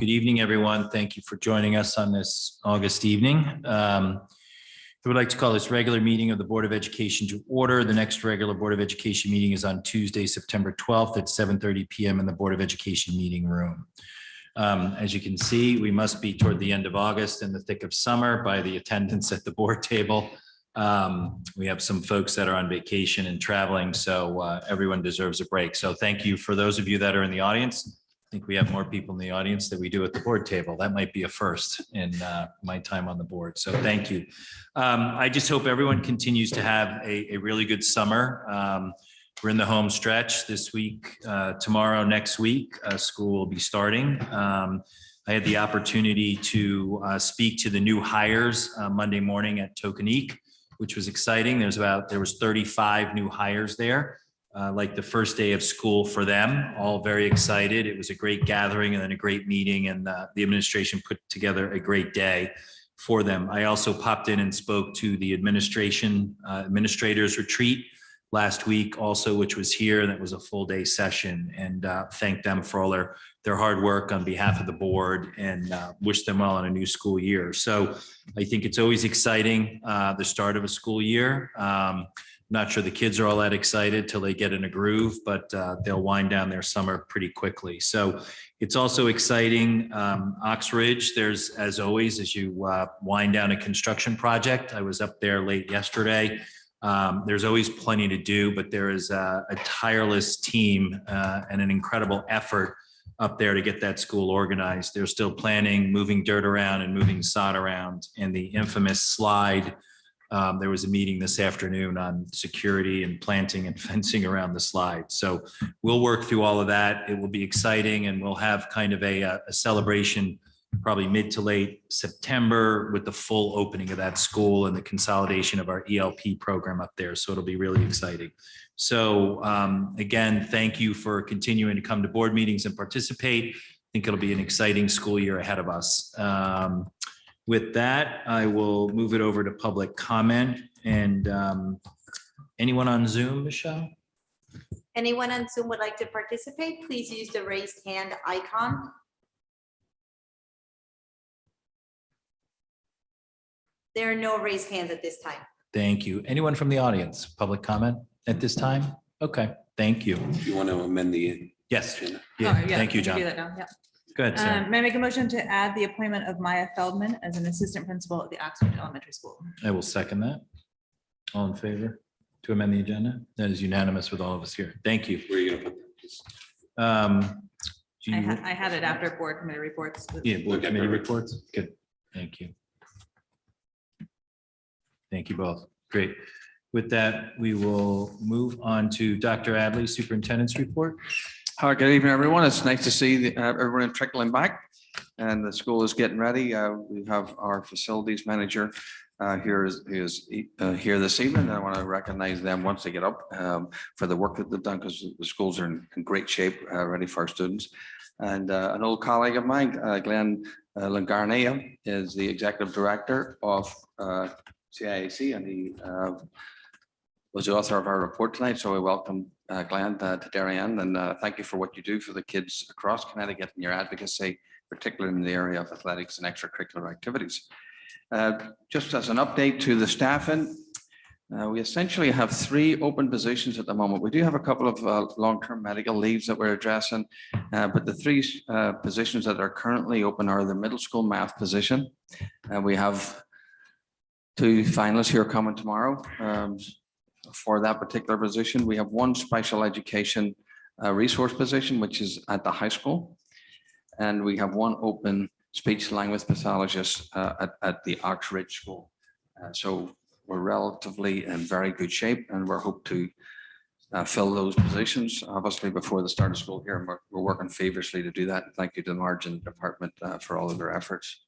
Good evening, everyone. Thank you for joining us on this August evening. I would like to call this regular meeting of the Board of Education to order. The next regular Board of Education meeting is on Tuesday, September 12th at 7:30 p.m. in the Board of Education meeting room. As you can see, we must be toward the end of August in the thick of summer by the attendance at the board table. We have some folks that are on vacation and traveling, so everyone deserves a break. So thank you for those of you that are in the audience. I think we have more people in the audience than we do at the board table. That might be a first in my time on the board. So thank you. I just hope everyone continues to have a really good summer. We're in the home stretch this week. Tomorrow, next week, school will be starting. I had the opportunity to speak to the new hires Monday morning at Tokenique, which was exciting. There was 35 new hires there. Like the first day of school for them, all very excited. It was a great gathering and then a great meeting, and the administration put together a great day for them. I also popped in and spoke to the administrators retreat last week also, which was here, and it was a full day session, and thanked them for all their hard work on behalf of the board and wish them well on a new school year. So I think it's always exciting, the start of a school year. Not sure the kids are all that excited till they get in a groove, but they'll wind down their summer pretty quickly. So it's also exciting. Oxridge, there's, as always, as you wind down a construction project, I was up there late yesterday. There's always plenty to do, but there is a tireless team and an incredible effort up there to get that school organized. They're still planning, moving dirt around and moving sod around, and the infamous slide. There was a meeting this afternoon on security and planting and fencing around the slide. So we'll work through all of that. It will be exciting, and we'll have kind of a celebration probably mid to late September with the full opening of that school and the consolidation of our ELP program up there. So it'll be really exciting. So again, thank you for continuing to come to board meetings and participate. I think it'll be an exciting school year ahead of us. With that, I will move it over to public comment. And anyone on Zoom, Michelle? Anyone on Zoom would like to participate, please use the raised hand icon. There are no raised hands at this time. Thank you. Anyone from the audience, public comment at this time? Okay, thank you. If you want to amend the. Yes. Oh, Yeah, yeah, thank you, we can John. do that now, yeah. Go ahead, Sarah. May I make a motion to add the appointment of Maya Feldman as an assistant principal at the Oxford Elementary School? I will second that. All in favor to amend the agenda? That is unanimous with all of us here. Thank you. Where are you gonna put this? Do you- I had it after board committee reports. Yeah, board Okay, committee perfect. reports. Good. Thank you. Thank you both. Great. With that, we will move on to Dr. Adley, Superintendent's report. Hi, good evening, everyone. It's nice to see everyone trickling back, and the school is getting ready. We have our facilities manager here this evening. I want to recognize them once they get up for the work that they've done, because the schools are in great shape, ready for our students. And an old colleague of mine, Glenn Langarnia, is the executive director of CIAC, and he was the author of our report tonight. So I welcome Glenn to Darien, and thank you for what you do for the kids across Connecticut and your advocacy, particularly in the area of athletics and extracurricular activities. Just as an update to the staffing, we essentially have 3 open positions at the moment. We do have a couple of long-term medical leaves that we're addressing, but the 3 positions that are currently open are the middle school math position. We have 2 finalists here coming tomorrow. For that particular position, we have 1 special education resource position, which is at the high school. And we have 1 open speech language pathologist at the Oxridge School. So we're relatively in very good shape, and we're hope to fill those positions, obviously, before the start of school here. And we're working feverishly to do that. And thank you to the margin department for all of their efforts.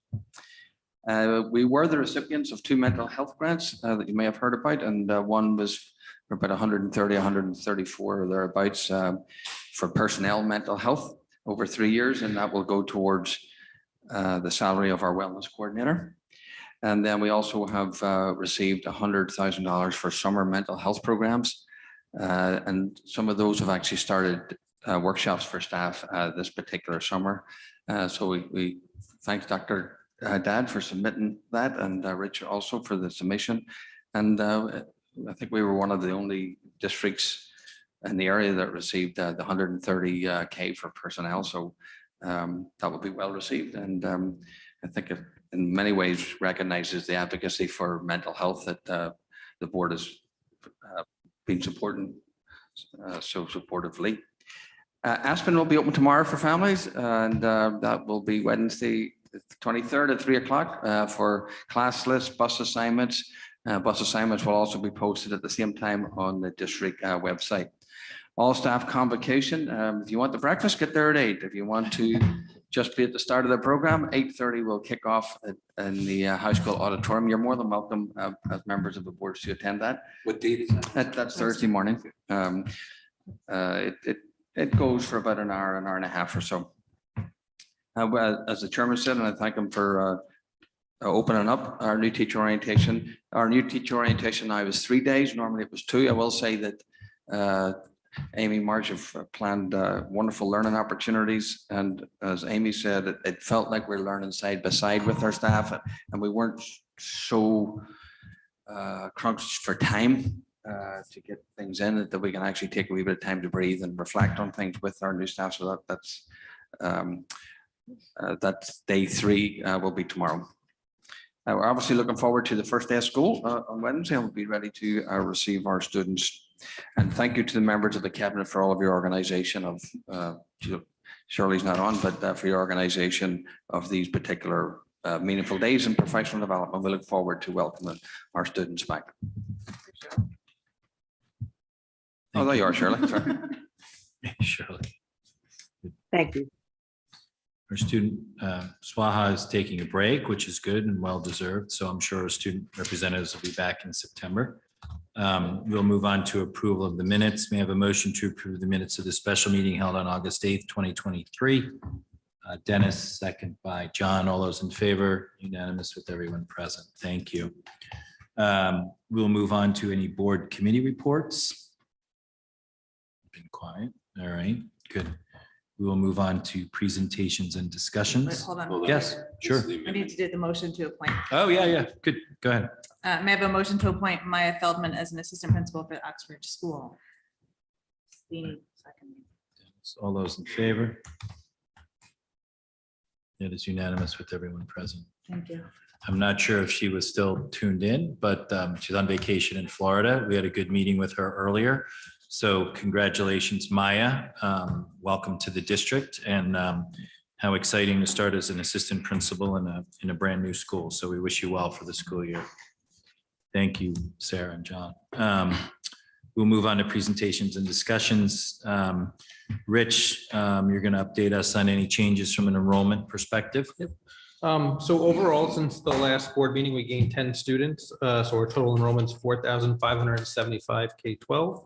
We were the recipients of 2 mental health grants that you may have heard about, and one was for about 130, 134 or thereabouts for personnel mental health over 3 years, and that will go towards the salary of our wellness coordinator. And then we also have received $100,000 for summer mental health programs, and some of those have actually started workshops for staff this particular summer. So we thank Dr. Dad for submitting that, and Richard also for the submission. And I think we were one of the only districts in the area that received the 130K for personnel. So that will be well received. And I think it in many ways recognizes the advocacy for mental health that the board has been supporting so supportively. Aspen will be open tomorrow for families, and that will be Wednesday, the 23rd at 3 o'clock for class lists, bus assignments. Bus assignments will also be posted at the same time on the district website. All staff convocation. If you want the breakfast, get there at 8. If you want to just be at the start of the program, 8:30 will kick off in the high school auditorium. You're more than welcome as members of the board to attend that. What date is that? That's Thursday morning. It goes for about an hour and a half or so. Well, as the chairman said, and I thank him for opening up our new teacher orientation. Our new teacher orientation now is 3 days. Normally it was 2. I will say that Amy, Marge have planned wonderful learning opportunities. And as Amy said, it felt like we're learning side by side with our staff, and we weren't so crunched for time to get things in that we can actually take a wee bit of time to breathe and reflect on things with our new staff. So that's day 3 will be tomorrow. We're obviously looking forward to the first day of school on Wednesday, and we'll be ready to receive our students. And thank you to the members of the cabinet for all of your organization of, Shirley's not on, but for your organization of these particular meaningful days in professional development. We look forward to welcoming our students back. Oh, there you are, Shirley. Sorry. Shirley. Thank you. Our student, Swaha is taking a break, which is good and well-deserved. So I'm sure our student representatives will be back in September. We'll move on to approval of the minutes. May I have a motion to approve the minutes of the special meeting held on August 8th, 2023. Dennis, second by John. All those in favor, unanimous with everyone present. Thank you. We'll move on to any board committee reports. Been quiet. All right, good. We will move on to presentations and Wait, discussions. hold on. Hold on. Yes, sure. I need to do the motion to appoint. Oh, yeah. Good. Go ahead. May I have a motion to appoint Maya Feldman as an assistant principal for Oxford School? Second. All those in favor? It is unanimous with everyone present. Thank you. I'm not sure if she was still tuned in, but she's on vacation in Florida. We had a good meeting with her earlier. So congratulations, Maya. Welcome to the district, and how exciting to start as an assistant principal in a brand new school. So we wish you well for the school year. Thank you, Sarah and John. We'll move on to presentations and discussions. Rich, you're going to update us on any changes from an enrollment perspective. So overall, since the last board meeting, we gained 10 students. So our total enrollment is 4,575 K-12.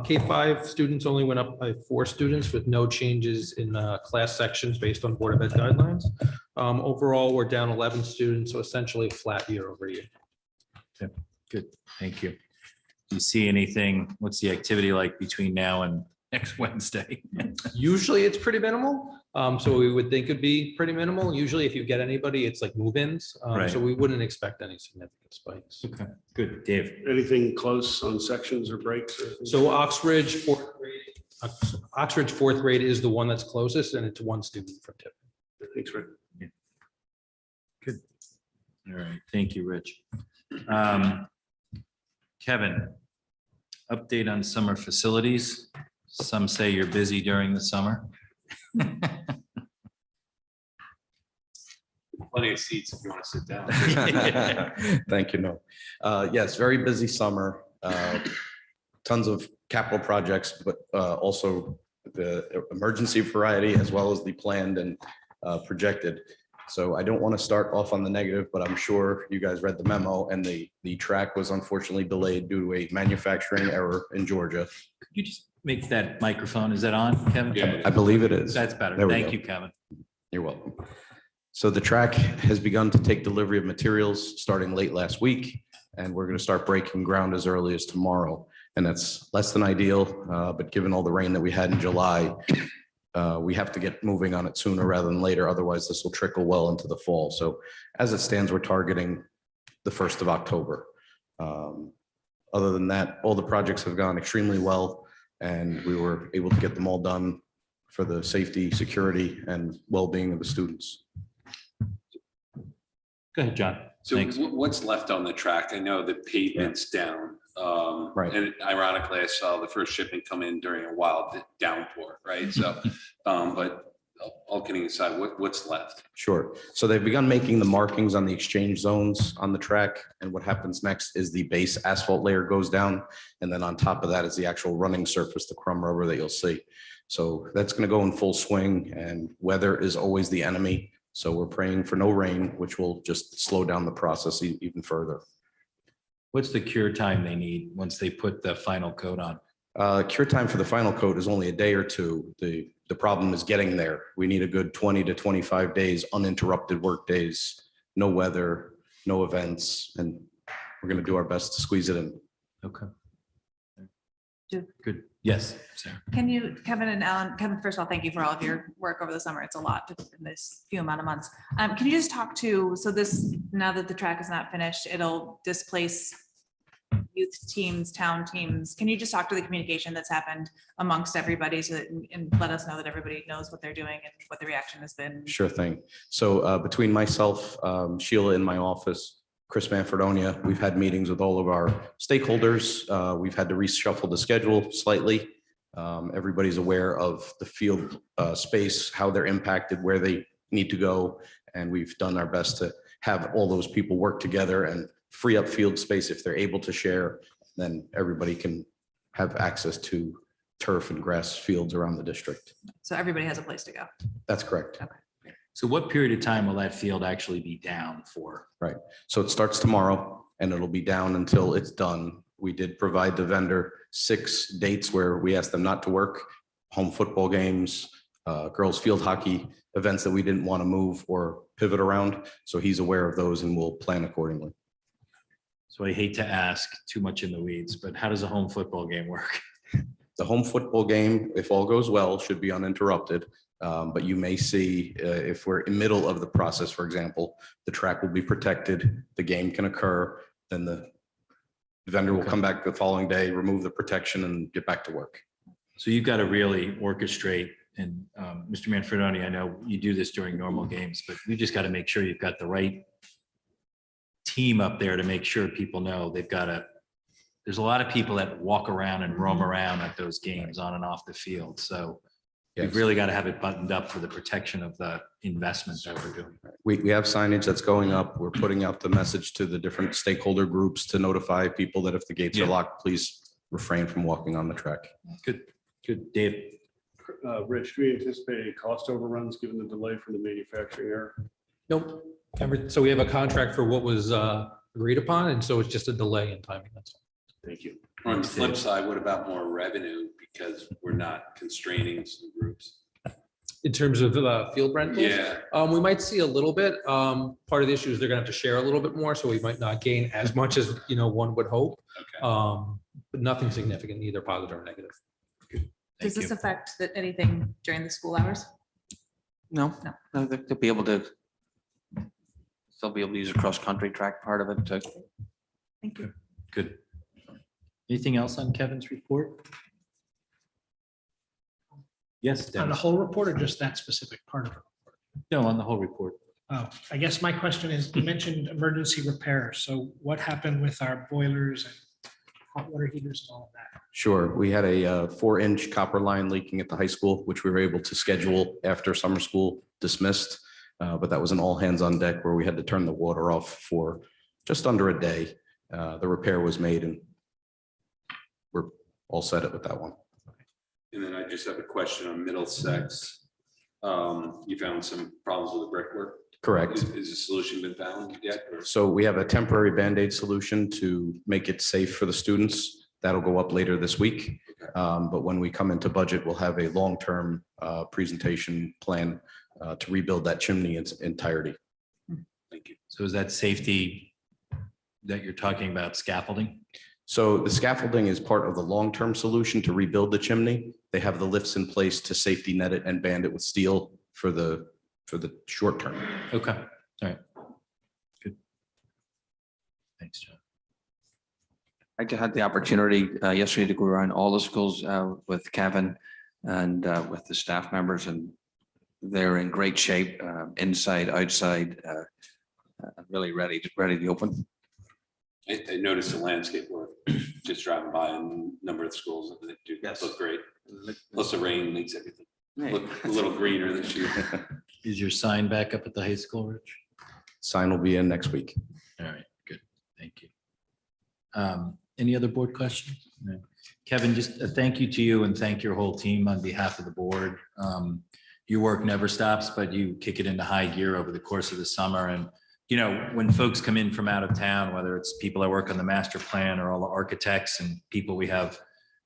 K-5 students only went up by 4 students with no changes in class sections based on Board of Ed guidelines. Overall, we're down 11 students, so essentially flat year over year. Okay, good. Thank you. Do you see anything? What's the activity like between now and next Wednesday? Usually it's pretty minimal. So we would think it'd be pretty minimal. Usually if you get anybody, it's like move-ins. Right. So we wouldn't expect any significant spikes. Okay, good. Dave? Anything close on sections or breaks? So Oxbridge fourth grade is the one that's closest, and it's 1 student from Tiffin. Thanks, Rick. Good. All right. Thank you, Rich. Kevin, update on summer facilities. Some say you're busy during the summer. Plenty of seats if you want to sit down. Thank you. No. Yes, very busy summer. Tons of capital projects, but also the emergency variety as well as the planned and projected. So I don't want to start off on the negative, but I'm sure you guys read the memo, and the track was unfortunately delayed due to a manufacturing error in Georgia. Could you just make that microphone? Is that on, Kevin? Yeah, I believe it is. That's better. There we Thank go. you, Kevin. You're welcome. So the track has begun to take delivery of materials starting late last week, and we're going to start breaking ground as early as tomorrow. And that's less than ideal, but given all the rain that we had in July, we have to get moving on it sooner rather than later. Otherwise, this will trickle well into the fall. So as it stands, we're targeting the 1st of October. Other than that, all the projects have gone extremely well, and we were able to get them all done for the safety, security, and well-being of the students. Go ahead, John. So Thanks. what's left on the track? I know the pavement's down. Right. And ironically, I saw the first shipment come in during a wild downpour, right? So, but all kidding aside, what's left? Sure. So they've begun making the markings on the exchange zones on the track. And what happens next is the base asphalt layer goes down. And then on top of that is the actual running surface, the crumb rubber that you'll see. So that's going to go in full swing, and weather is always the enemy. So we're praying for no rain, which will just slow down the process even further. What's the cure time they need once they put the final coat on? Cure time for the final coat is only a day or two. The problem is getting there. We need a good 20 to 25 days, uninterrupted work days, no weather, no events, and we're going to do our best to squeeze it in. Okay. Do- Good. Yes, Sarah. Can you, Kevin and Alan, Kevin, first of all, thank you for all of your work over the summer. It's a lot in this few amount of months. Can you just talk to, so this, now that the track is not finished, it'll displace youth teams, town teams. Can you just talk to the communication that's happened amongst everybody so that, and let us know that everybody knows what they're doing and what the reaction has been? Sure thing. So between myself, Sheila in my office, Chris Manfredonia, we've had meetings with all of our stakeholders. We've had to reshuffle the schedule slightly. Everybody's aware of the field space, how they're impacted, where they need to go. And we've done our best to have all those people work together and free up field space if they're able to share. Then everybody can have access to turf and grass fields around the district. So everybody has a place to go. That's correct. So what period of time will that field actually be down for? So it starts tomorrow and it'll be down until it's done. We did provide the vendor 6 dates where we asked them not to work: home football games, girls field hockey, events that we didn't want to move or pivot around. So he's aware of those and will plan accordingly. So I hate to ask too much in the weeds, but how does a home football game work? The home football game, if all goes well, should be uninterrupted. But you may see if we're in middle of the process, for example, the track will be protected, the game can occur, then the vendor will come back the following day, remove the protection and get back to work. So you've got to really orchestrate, and Mr. Manfredoni, I know you do this during normal games, but you just got to make sure you've got the right team up there to make sure people know they've got to, there's a lot of people that walk around and roam around at those games on and off the field. So Yes. you've really got to have it buttoned up for the protection of the investment that we're doing. We have signage that's going up. We're putting out the message to the different stakeholder groups to notify people that if the gates are Yeah. locked, please refrain from walking on the track. Good, good. Dave? Rich, do we anticipate any cost overruns given the delay from the manufacturing error? Nope. So we have a contract for what was agreed upon, and so it's just a delay in timing. That's all. Thank you. On the flip side, what about more revenue? Because we're not constraining some groups. In terms of field rentals? Yeah. We might see a little bit. Part of the issue is they're gonna have to share a little bit more, so we might not gain as much as, one would hope. Okay. But nothing significant, either positive or negative. Does Thank this you. affect anything during the school hours? No, No. no, they'll be able to still be able to use a cross-country track part of it. Thank you. Good. Anything else on Kevin's report? Yes, On the Dennis. whole report or just that specific part of it? No, on the whole report. Oh, I guess my question is, you mentioned emergency repair. So what happened with our boilers and hot water heaters and all of that? Sure. We had a 4-inch copper line leaking at the high school, which we were able to schedule after summer school dismissed. But that was an all hands on deck where we had to turn the water off for just under a day. The repair was made and we're all set with that one. And then I just have a question on Middlesex. You found some problems with the brickwork. Correct. Is a solution been found yet? Or- So we have a temporary Band-Aid solution to make it safe for the students. That'll go up later this week. But when we come into budget, we'll have a long-term presentation plan to rebuild that chimney in its entirety. Thank you. So is that safety that you're talking about scaffolding? So the scaffolding is part of the long-term solution to rebuild the chimney. They have the lifts in place to safety net it and band it with steel for the short term. Okay, all right. Good. Thanks, John. I had the opportunity yesterday to go around all the schools with Kevin and with the staff members, and they're in great shape, inside, outside, really ready to open. I noticed the landscape work, just driving by in a number of schools that do look great. Plus the rain makes everything look a little greener this year. Is your sign back up at the high school, Rich? Sign will be in next week. All right, good. Thank you. Any other board questions? No. Kevin, just a thank you to you and thank your whole team on behalf of the board. Your work never stops, but you kick it into high gear over the course of the summer. And, you know, when folks come in from out of town, whether it's people that work on the master plan or all the architects and people we have,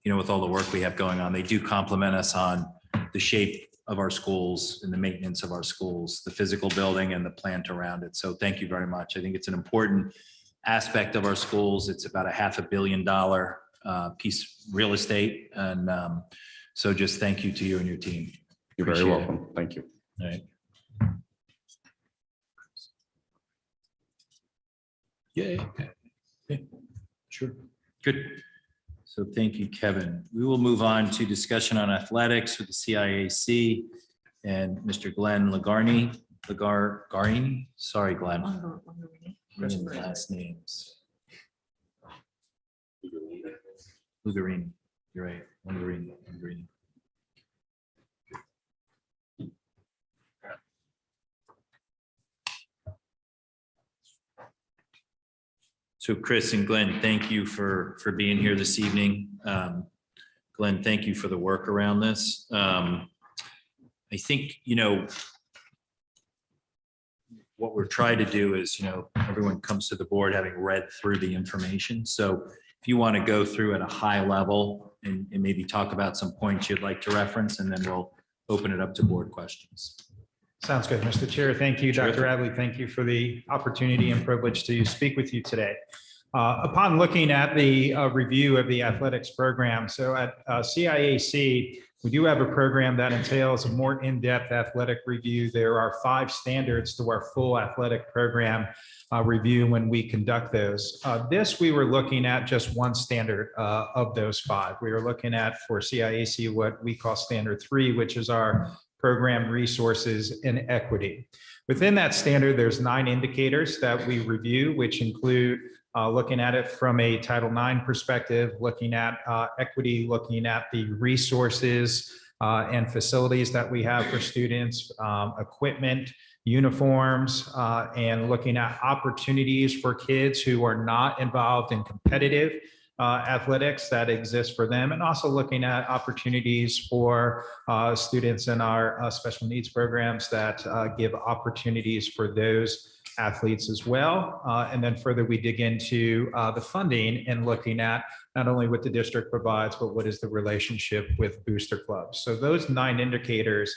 you know, with all the work we have going on, they do compliment us on the shape of our schools and the maintenance of our schools, the physical building and the plant around it. So thank you very much. I think it's an important aspect of our schools. It's about a $500 million piece of real estate. And so just thank you to you and your team. You're very Appreciate it. welcome. Thank you. All right. Yeah. Sure. Good. So thank you, Kevin. We will move on to discussion on athletics with the CIAC and Mr. Glenn Lagarni. Sorry, Glenn. Last names. Lugarini. You're right. Lugarini. So Chris and Glenn, thank you for being here this evening. Glenn, thank you for the work around this. I think, you know, what we're trying to do is, you know, everyone comes to the board having read through the information. So if you want to go through at a high level and maybe talk about some points you'd like to reference, and then we'll open it up to board questions. Sounds good, Mr. Chair. Thank you, Dr. Terrific. Adley. Thank you for the opportunity and privilege to speak with you today. Upon looking at the review of the athletics program, so at CIAC, we do have a program that entails a more in-depth athletic review. There are 5 standards to our full athletic program review when we conduct those. This, we were looking at just one standard of those 5. We were looking at, for CIAC, what we call standard 3, which is our program resources and equity. Within that standard, there's 9 indicators that we review, which include looking at it from a Title IX perspective, looking at equity, looking at the resources and facilities that we have for students, equipment, uniforms, and looking at opportunities for kids who are not involved in competitive athletics that exist for them, and also looking at opportunities for students in our special needs programs that give opportunities for those athletes as well. And then further, we dig into the funding and looking at not only what the district provides, but what is the relationship with booster clubs. So those 9 indicators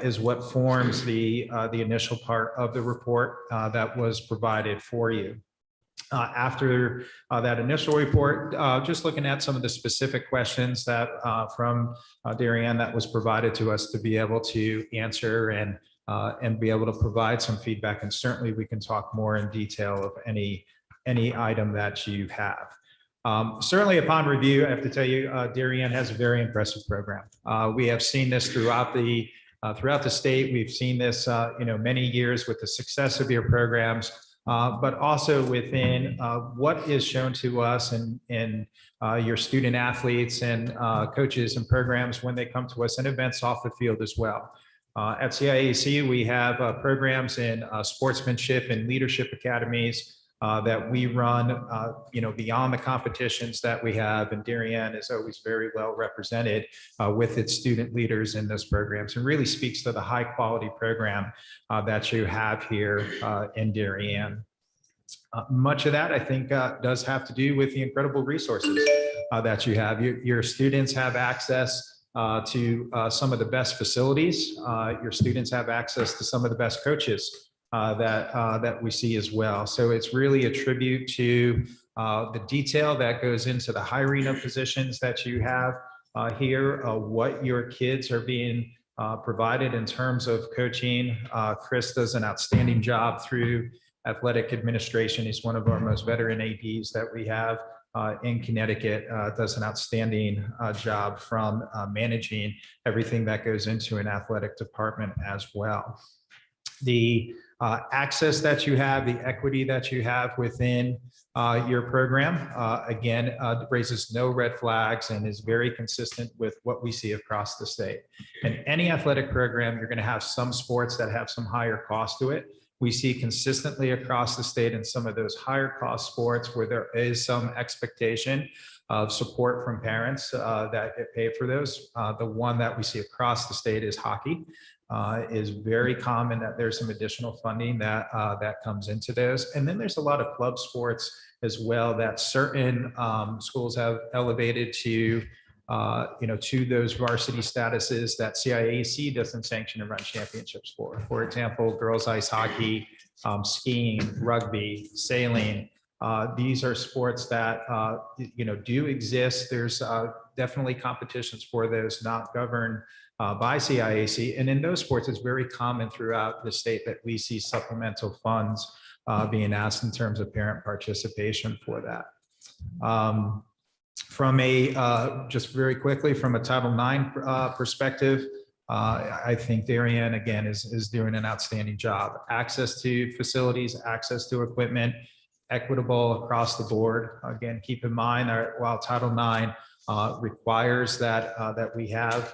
is what forms the initial part of the report that was provided for you. After that initial report, just looking at some of the specific questions that from Darianne that was provided to us to be able to answer and be able to provide some feedback. And certainly we can talk more in detail of any item that you have. Certainly upon review, I have to tell you, Darianne has a very impressive program. We have seen this throughout the state. We've seen this, many years with the success of your programs. But also within what is shown to us and your student athletes and coaches and programs when they come to us, and events off the field as well. At CIAC, we have programs in sportsmanship and leadership academies that we run, beyond the competitions that we have. And Darianne is always very well represented with its student leaders in those programs, and really speaks to the high quality program that you have here in Darianne. Much of that, I think, does have to do with the incredible resources that you have. Your students have access to some of the best facilities. Your students have access to some of the best coaches that we see as well. So it's really a tribute to the detail that goes into the hiring of positions that you have here, what your kids are being provided in terms of coaching. Chris does an outstanding job through athletic administration. He's one of our most veteran ADs that we have in Connecticut, does an outstanding job from managing everything that goes into an athletic department as well. The access that you have, the equity that you have within your program, again, raises no red flags and is very consistent with what we see across the state. In any athletic program, you're going to have some sports that have some higher cost to it. We see consistently across the state in some of those higher cost sports where there is some expectation of support from parents that get paid for those. The one that we see across the state is hockey. Is very common that there's some additional funding that that comes into those. And then there's a lot of club sports as well that certain schools have elevated to to those varsity statuses that CIAC doesn't sanction and run championships for. For example, girls ice hockey, skiing, rugby, sailing. These are sports that do exist. There's definitely competitions for those, not governed by CIAC. And in those sports, it's very common throughout the state that we see supplemental funds being asked in terms of parent participation for that. From a, just very quickly, from a Title IX perspective, I think Darien, again, is doing an outstanding job. Access to facilities, access to equipment, equitable across the board. Again, keep in mind that while Title IX requires that, that we have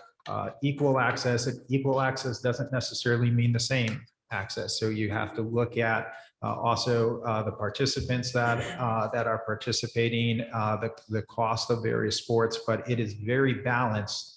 equal access, and equal access doesn't necessarily mean the same access. So you have to look at also the participants that that are participating, the cost of various sports, but it is very balanced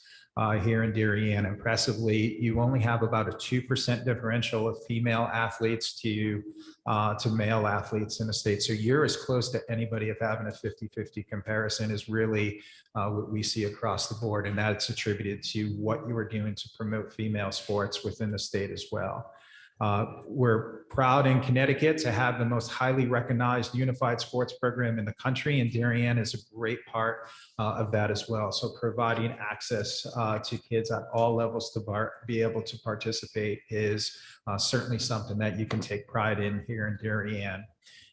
here in Darien. Impressively, you only have about a 2% differential of female athletes to male athletes in the state. So you're as close to anybody of having a 50-50 comparison is really what we see across the board. And that's attributed to what you are doing to promote female sports within the state as well. We're proud in Connecticut to have the most highly recognized unified sports program in the country, and Darien is a great part of that as well. So providing access to kids at all levels to be able to participate is certainly something that you can take pride in here in Darien.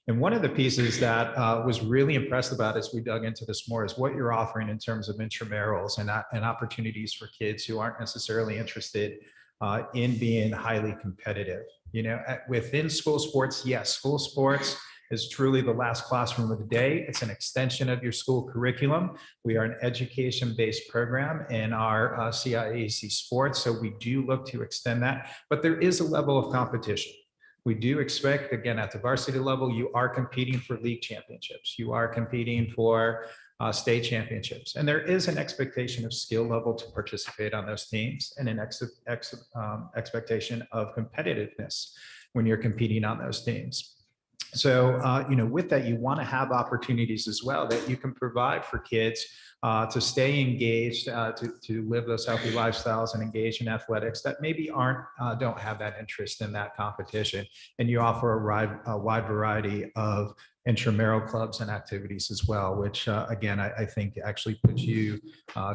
And one of the pieces that was really impressed about as we dug into this more is what you're offering in terms of intramurals and opportunities for kids who aren't necessarily interested in being highly competitive. Within school sports, yes, school sports is truly the last classroom of the day. It's an extension of your school curriculum. We are an education-based program in our CIAC sports, so we do look to extend that, but there is a level of competition. We do expect, again, at the varsity level, you are competing for league championships. You are competing for state championships. And there is an expectation of skill level to participate on those teams and an expectation of competitiveness when you're competing on those teams. So, with that, you want to have opportunities as well that you can provide for kids to stay engaged, to live those healthy lifestyles and engage in athletics that maybe don't have that interest in that competition. And you offer a wide variety of intramural clubs and activities as well, which again, I think actually puts you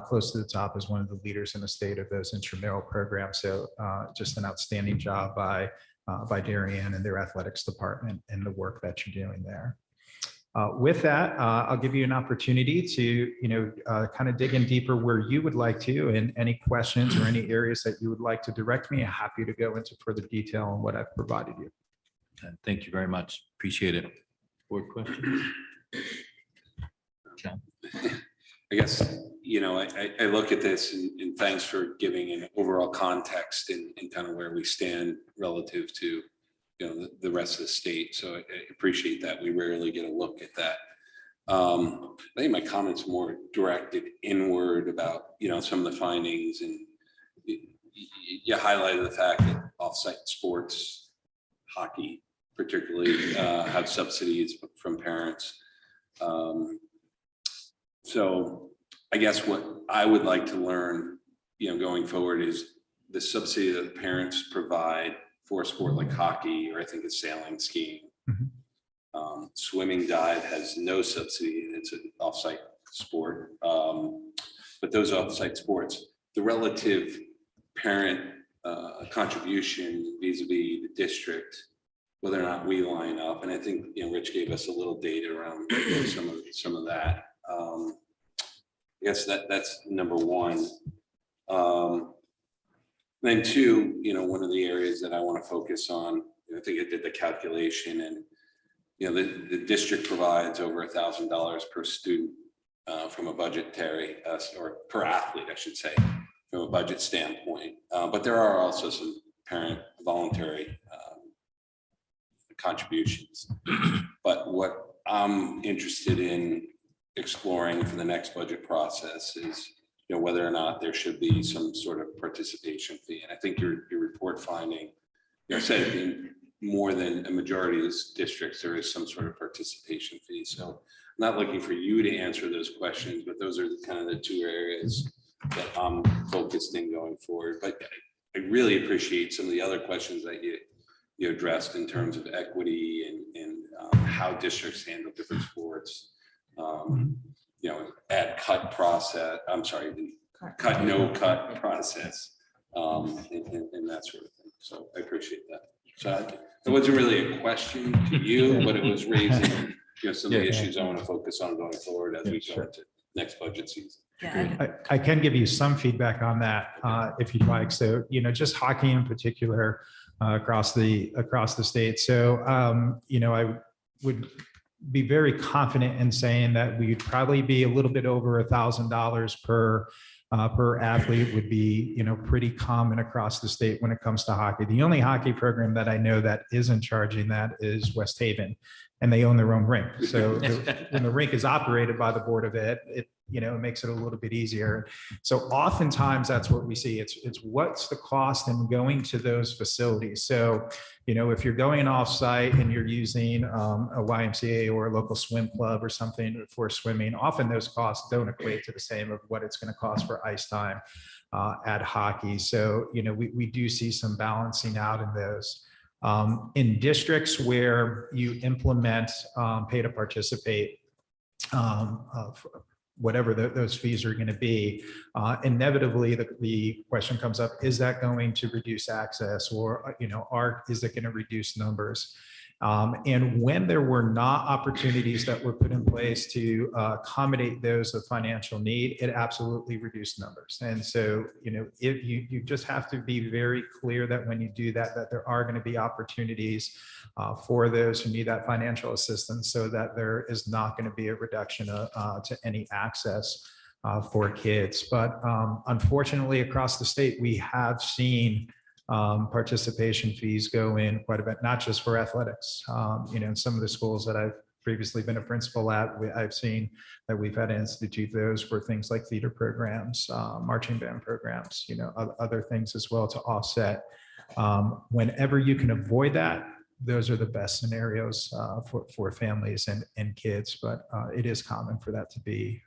close to the top as one of the leaders in the state of those intramural programs. So just an outstanding job by Darien and their athletics department and the work that you're doing there. With that, I'll give you an opportunity to, kind of dig in deeper where you would like to, and any questions or any areas that you would like to direct me. I'm happy to go into further detail on what I've provided you. Thank you very much. Appreciate it. Board questions? John? I guess, I look at this and thanks for giving an overall context and kind of where we stand relative to, the rest of the state. So I appreciate that. We rarely get a look at that. I think my comments more directed inward about, some of the findings, and you highlighted the fact that off-site sports, hockey particularly, have subsidies from parents. So I guess what I would like to learn, going forward is the subsidy that the parents provide for a sport like hockey, or I think it's sailing, skiing. Swimming dive has no subsidy. It's an off-site sport. But those off-site sports, the relative parent contribution vis-a-vis the district, whether or not we line up. And I think, Rich gave us a little data around some of that. I guess that's number one. Then two, one of the areas that I want to focus on, I think I did the calculation, and the district provides over $1,000 per student from a budgetary or per athlete, I should say, from a budget standpoint. But there are also some parent voluntary contributions. But what I'm interested in exploring for the next budget process is, whether or not there should be some sort of participation fee. And I think your report finding, said in more than a majority of these districts, there is some sort of participation fee. So I'm not looking for you to answer those questions, but those are kind of the two areas that I'm focused in going forward. But I really appreciate some of the other questions that you addressed in terms of equity and how districts handle different sports. Add cut process, I'm sorry, the cut, no cut process, and that sort of thing. So I appreciate that. So it wasn't really a question to you, but it was raising, some of the issues I want to focus on going forward as we go into next budget season. Yeah. I can give you some feedback on that if you'd like. So, just hockey in particular across the state. So, I would be very confident in saying that we'd probably be a little bit over $1,000 per athlete would be, pretty common across the state when it comes to hockey. The only hockey program that I know that isn't charging that is West Haven, and they own their own rink. So when the rink is operated by the Board of Ed, it makes it a little bit easier. So oftentimes that's what we see. It's what's the cost in going to those facilities. So, if you're going off-site and you're using a YMCA or a local swim club or something for swimming, often those costs don't equate to the same of what it's going to cost for ice time at hockey. So, we do see some balancing out in those. In districts where you implement pay to participate, whatever those fees are going to be, inevitably the question comes up, is that going to reduce access, or is it going to reduce numbers? And when there were not opportunities that were put in place to accommodate those of financial need, it absolutely reduced numbers. And so, if you just have to be very clear that when you do that, that there are going to be opportunities for those who need that financial assistance, so that there is not going to be a reduction to any access for kids. But unfortunately, across the state, we have seen participation fees go in quite a bit, not just for athletics. In some of the schools that I've previously been a principal at, I've seen that we've had to institute those for things like theater programs, marching band programs, other things as well to offset. Whenever you can avoid that, those are the best scenarios for families and kids, but it is common for that to be,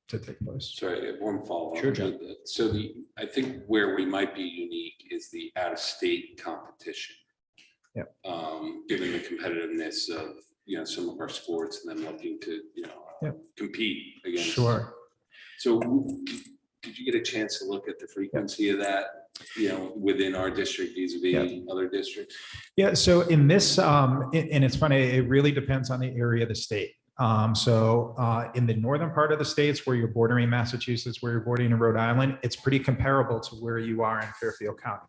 to take place. Sorry, I have one follow-up. Sure, John. So I think where we might be unique is the out-of-state competition. Yep. Given the competitiveness of, some of our sports and then looking to, Yep. compete against. Sure. So did you get a chance to look at the frequency of that, within our district vis-a-vis other districts? Yeah, so in this, and it's funny, it really depends on the area of the state. So in the northern part of the states where you're bordering Massachusetts, where you're bordering Rhode Island, it's pretty comparable to where you are in Fairfield County.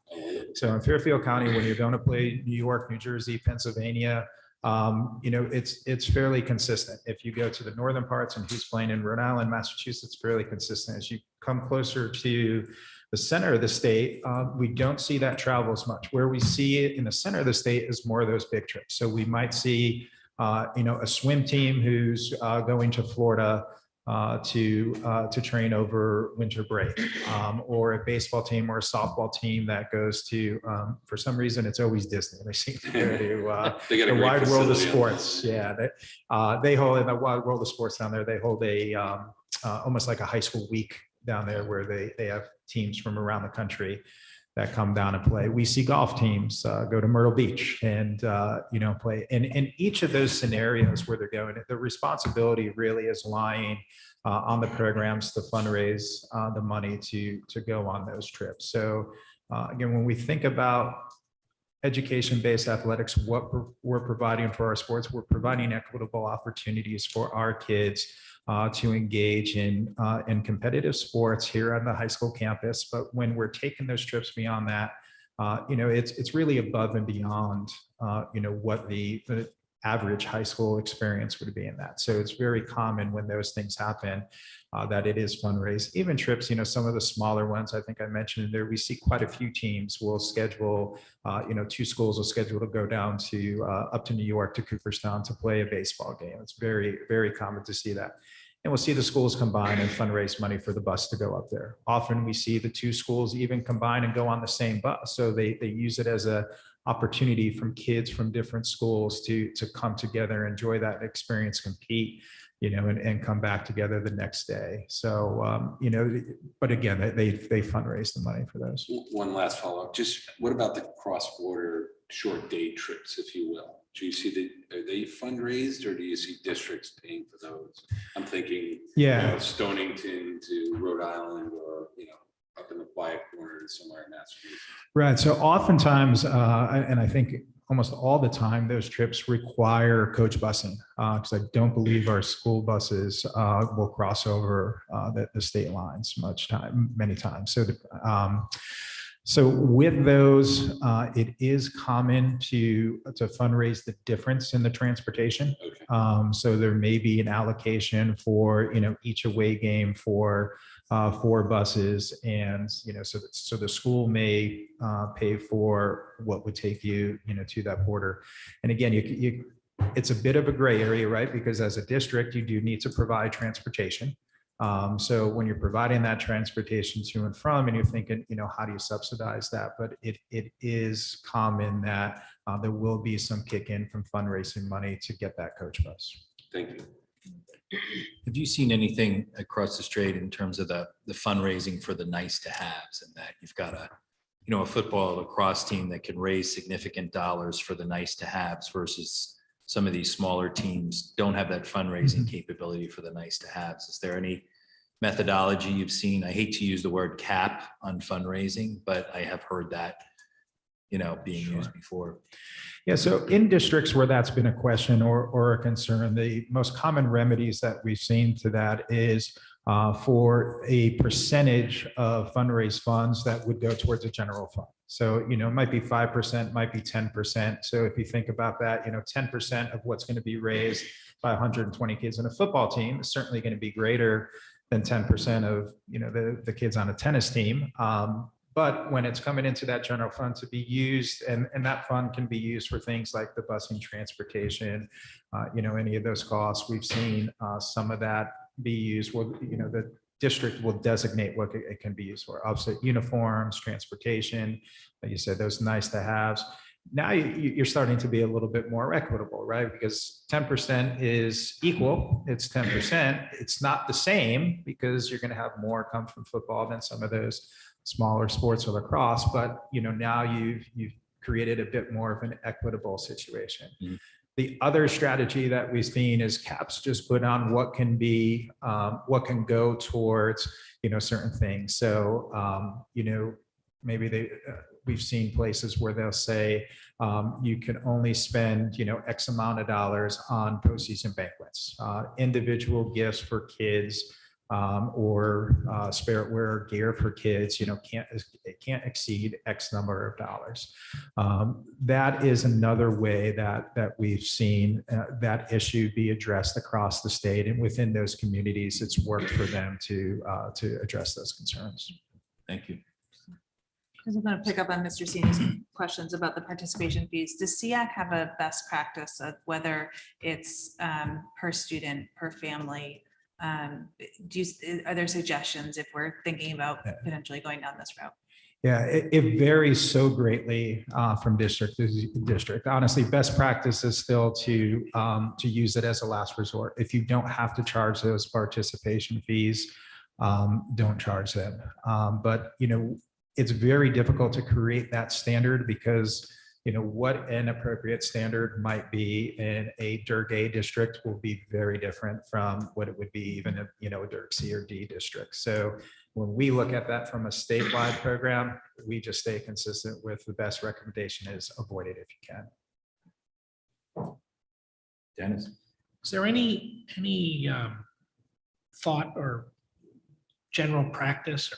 So in Fairfield County, when you're going to play New York, New Jersey, Pennsylvania, it's fairly consistent. If you go to the northern parts and who's playing in Rhode Island, Massachusetts, fairly consistent. As you come closer to the center of the state, we don't see that travel as much. Where we see it in the center of the state is more of those big trips. So we might see a swim team who's going to Florida to train over winter break, or a baseball team or a softball team that goes to, for some reason, it's always Disney. They seem to go to the Wide World of Sports. Yeah, they hold in the Wide World of Sports down there. They hold a almost like a high school week down there where they have teams from around the country that come down and play. We see golf teams go to Myrtle Beach and, play. And in each of those scenarios where they're going, the responsibility really is lying on the programs to fundraise the money to go on those trips. So again, when we think about education-based athletics, what we're providing for our sports, we're providing equitable opportunities for our kids to engage in competitive sports here on the high school campus. But when we're taking those trips beyond that, it's really above and beyond, what the average high school experience would be in that. So it's very common when those things happen that it is fundraised. Even trips, some of the smaller ones, I think I mentioned there, we see quite a few teams will schedule, 2 schools will schedule to go down to up to New York to Cooperstown to play a baseball game. It's very, very common to see that. And we'll see the schools combine and fundraise money for the bus to go up there. Often we see the 2 schools even combine and go on the same bus. So they use it as a opportunity from kids from different schools to come together, enjoy that experience, compete, and come back together the next day. So, but again, they fundraise the money for those. One last follow-up, just what about the cross-border short day trips, if you will? Do you see are they fundraised or do you see districts paying for those? I'm thinking, Stonington to Rhode Island or, up in the quiet corner somewhere in Massachusetts. Right. So oftentimes, and I think almost all the time, those trips require coach busing because I don't believe our school buses will cross over the state lines many times. So with those, it is common to fundraise the difference in the transportation. Okay. So there may be an allocation for each away game for 4 buses, and so the school may pay for what would take you to that border. And again, it's a bit of a gray area, right? Because as a district, you do need to provide transportation. So when you're providing that transportation to and from, and you're thinking, how do you subsidize that? But it is common that there will be some kick in from fundraising money to get that coach bus. Thank you. Have you seen anything across the strait in terms of the fundraising for the nice to haves, and that you've got a football lacrosse team that can raise significant dollars for the nice to haves versus some of these smaller teams don't have that fundraising capability for the nice to haves? Is there any methodology you've seen? I hate to use the word cap on fundraising, but I have heard that being used before. Yeah, so in districts where that's been a question or a concern, the most common remedies that we've seen to that is for a percentage of fundraised funds that would go towards a general fund. So, it might be 5%, might be 10%. So if you think about that, 10% of what's going to be raised by 120 kids in a football team is certainly going to be greater than 10% of, the kids on a tennis team. But when it's coming into that general fund to be used, and that fund can be used for things like the busing, transportation, any of those costs, we've seen some of that be used. Well, the district will designate what it can be used for. Obviously, uniforms, transportation, like you said, those nice to haves. Now you're starting to be a little bit more equitable, right? Because 10% is equal. It's 10%. It's not the same because you're going to have more come from football than some of those smaller sports or lacrosse. But now you've created a bit more of an equitable situation. Mm-hmm. The other strategy that we've seen is caps just put on what can be, what can go towards, certain things. So, maybe we've seen places where they'll say you can only spend, X amount of dollars on postseason banquets, individual gifts for kids, or spirit wear gear for kids, it can't exceed X number of dollars. That is another way that we've seen that issue be addressed across the state, and within those communities, it's worked for them to address those concerns. Thank you. I'm going to pick up on Mr. Seni's questions about the participation fees. Does SEAC have a best practice of whether it's per student, per family? Are there suggestions if we're thinking about potentially going down this route? Yeah, it varies so greatly from district to district. Honestly, best practice is still to use it as a last resort. If you don't have to charge those participation fees, don't charge them. But it's very difficult to create that standard because, you know, what an appropriate standard might be in a DIRG A district will be very different from what it would be even if, you know, a DIRG C or D district. So when we look at that from a statewide program, we just stay consistent with the best recommendation is avoid it if you can. Dennis? Is there any thought or general practice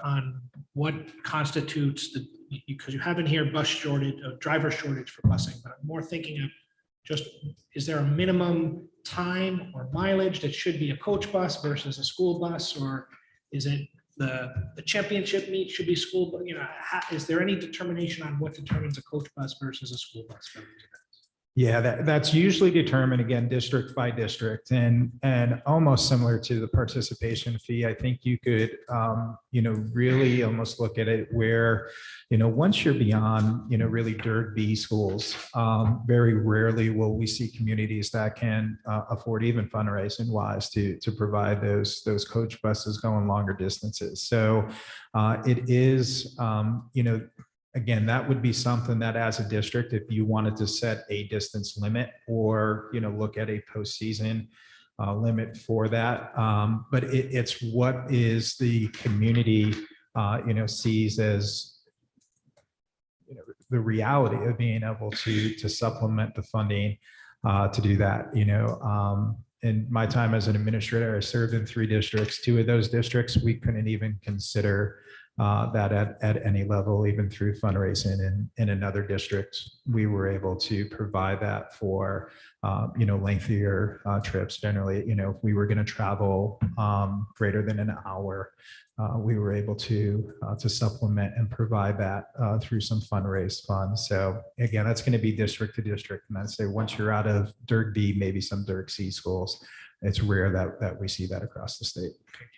on what constitutes the, because you have in here bus shortage, driver shortage for busing, but I'm more thinking of just, is there a minimum time or mileage that should be a coach bus versus a school bus? Or is it the championship meet should be school, but you know, is there any determination on what determines a coach bus versus a school bus? Yeah, that's usually determined again, district by district and almost similar to the participation fee. I think you could, you know, really almost look at it where, you know, once you're beyond, you know, really DIRG B schools, very rarely will we see communities that can afford even fundraising wise to provide those coach buses going longer distances. So it is, you know, again, that would be something that as a district, if you wanted to set a distance limit or, you know, look at a postseason limit for that. But it's what is the community, you know, sees as, you know, the reality of being able to supplement the funding to do that, you know. In my time as an administrator, I served in 3 districts. 2 of those districts, we couldn't even consider that at any level, even through fundraising. In another district, we were able to provide that for, you know, lengthier trips. Generally, you know, if we were going to travel greater than an hour, we were able to supplement and provide that through some fundraised funds. So again, that's going to be district to district. And I'd say once you're out of DIRG B, maybe some DIRG C schools, it's rare that we see that across the state.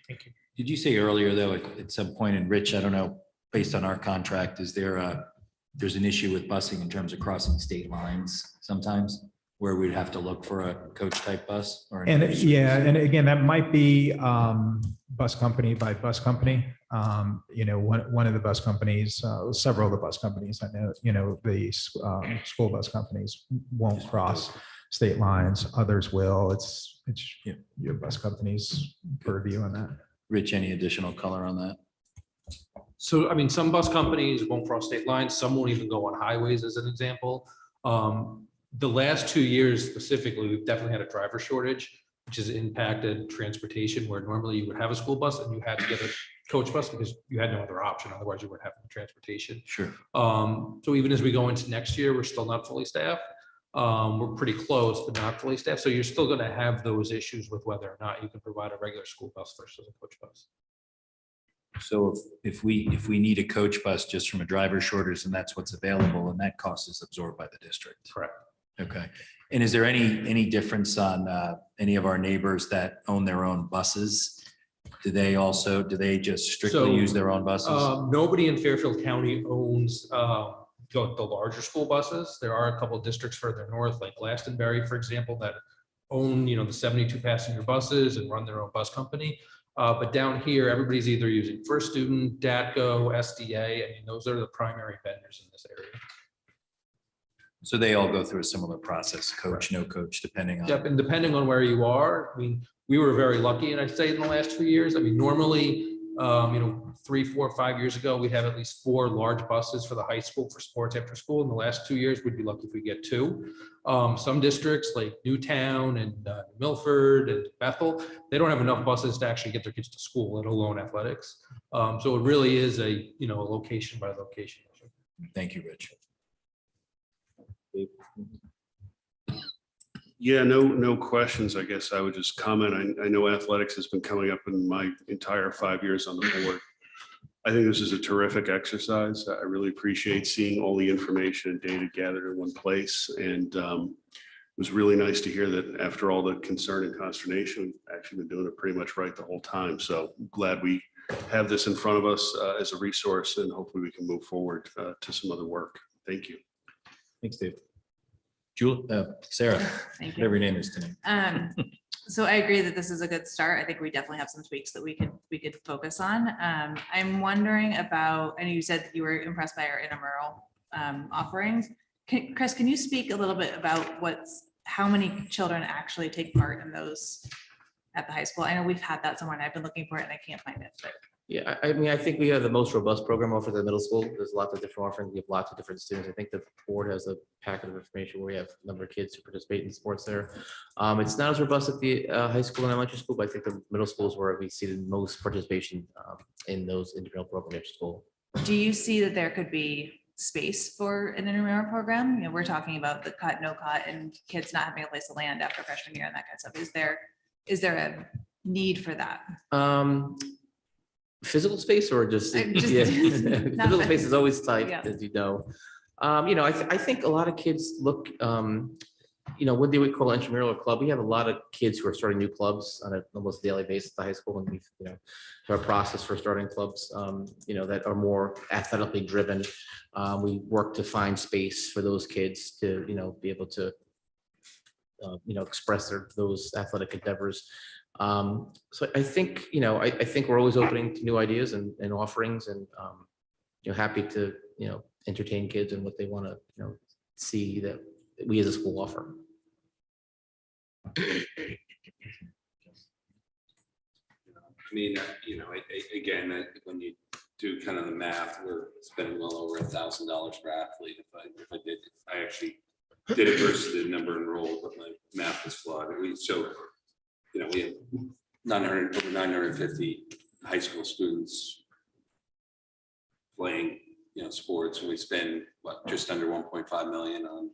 Thank you. Did you say earlier, though, at some point, and Rich, I don't know, based on our contract, is there's an issue with busing in terms of crossing state lines sometimes where we'd have to look for a coach type bus? Or And yeah, and again, that might be bus company by bus company. You know, one of the bus companies, several of the bus companies, I know, you know, the school bus companies won't cross state lines. Others will. It's your bus company's purview on that. Rich, any additional color on that? So, I mean, some bus companies won't cross state lines. Some won't even go on highways as an example. The last 2 years specifically, we've definitely had a driver shortage, which has impacted transportation where normally you would have a school bus and you had to get a coach bus because you had no other option. Otherwise you would have transportation. Sure. So even as we go into next year, we're still not fully staffed. We're pretty close, but not fully staffed. So you're still going to have those issues with whether or not you can provide a regular school bus versus a coach bus. So if we need a coach bus just from a driver shortage and that's what's available, and that cost is absorbed by the district. Correct. Okay. And is there any difference on any of our neighbors that own their own buses? Do they just strictly use their own buses? Nobody in Fairfield County owns the larger school buses. There are a couple of districts further north, like Glastonbury, for example, that own, you know, the 72 passenger buses and run their own bus company. But down here, everybody's either using First Student, DATCO, SDA. I mean, those are the primary vendors in this area. So they all go through a similar process, coach, no coach, depending on. Yep, and depending on where you are, I mean, we were very lucky, and I say in the last 2 years, I mean, normally, you know, 3, 4, 5 years ago, we'd have at least 4 large buses for the high school for sports after school. In the last 2 years, we'd be lucky if we get 2. Some districts like Newtown and Milford and Bethel, they don't have enough buses to actually get their kids to school, let alone athletics. So it really is a, you know, a location by location issue. Thank you, Rich. Yeah, no questions. I guess I would just comment. I know athletics has been coming up in my entire 5 years on the board. I think this is a terrific exercise. I really appreciate seeing all the information and data gathered in one place. And it was really nice to hear that after all the concern and consternation, we've actually been doing it pretty much right the whole time. So I'm glad we have this in front of us as a resource, and hopefully we can move forward to some other work. Thank you. Thanks, Dave. Sarah, Thank you. whatever your name is tonight. So I agree that this is a good start. I think we definitely have some tweaks that we could focus on. I'm wondering about, I know you said that you were impressed by our intramural offerings. Chris, can you speak a little bit about how many children actually take part in those at the high school? I know we've had that somewhere and I've been looking for it and I can't find it, but. Yeah, I mean, I think we have the most robust program offered at the middle school. There's lots of different offerings. We have lots of different students. I think the board has a packet of information where we have a number of kids who participate in sports there. It's not as robust at the high school and elementary school, but I think the middle schools where we see the most participation in those intramural programs at school. Do you see that there could be space for an intramural program? You know, we're talking about the cut, no cut, and kids not having a place to land after freshman year and that kind of stuff. Is there a need for that? Physical space or just, Not physical space is always tight, Yeah. as you know. I think a lot of kids look, what they would call intramural club. We have a lot of kids who are starting new clubs on an almost daily basis at the high school, and we've, have a process for starting clubs, that are more athletically driven. We work to find space for those kids to, be able to, express those athletic endeavors. So I think, I think we're always opening to new ideas and offerings and, happy to, entertain kids and what they want to, see that we as a school offer. I mean, again, when you do kind of the math, we're spending well over $1,000 per athlete. I actually did it versus the number enrolled, but my math is flawed. We have over 950 high school students playing, sports, and we spend just under 1.5 million on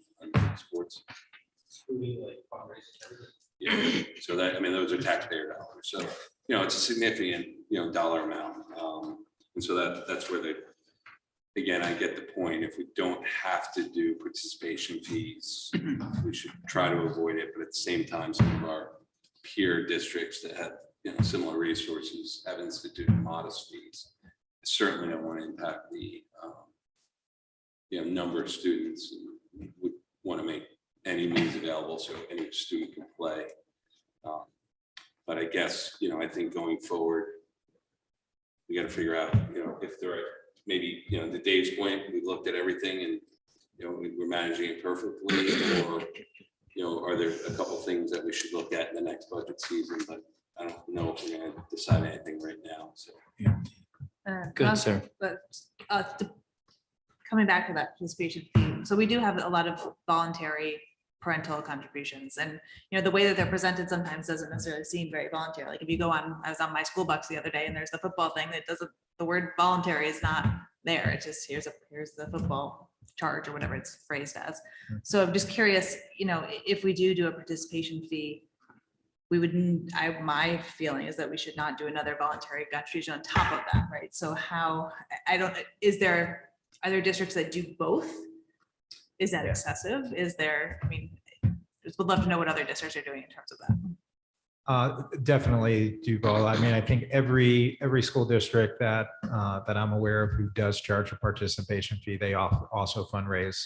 sports. Yeah, so that, those are taxpayer dollars. So, it's a significant, dollar amount. And so that's where again, I get the point. If we don't have to do participation fees, we should try to avoid it. But at the same time, some of our peer districts that have, similar resources have instituted modest fees. I certainly don't want to impact the, number of students. We want to make any means available so any student can play. But I guess, I think going forward, we got to figure out, if there are maybe, to Dave's point, we looked at everything and, we're managing it perfectly, or are there a couple things that we should look at in the next budget season? But I don't know if we're going to decide anything right now. So Good, Sarah. But coming back to that participation fee, so we do have a lot of voluntary parental contributions, and the way that they're presented sometimes doesn't necessarily seem very voluntary. Like if you go on, I was on my school bucks the other day, and there's the football thing that doesn't, the word voluntary is not there. It's just here's the football charge or whatever it's phrased as. So I'm just curious, if we do a participation fee, we would, my feeling is that we should not do another voluntary contribution on top of that, right? So are there districts that do both? Is that excessive? Just would love to know what other districts are doing in terms of that. Definitely do both. I think every school district that I'm aware of who does charge a participation fee, they also fundraise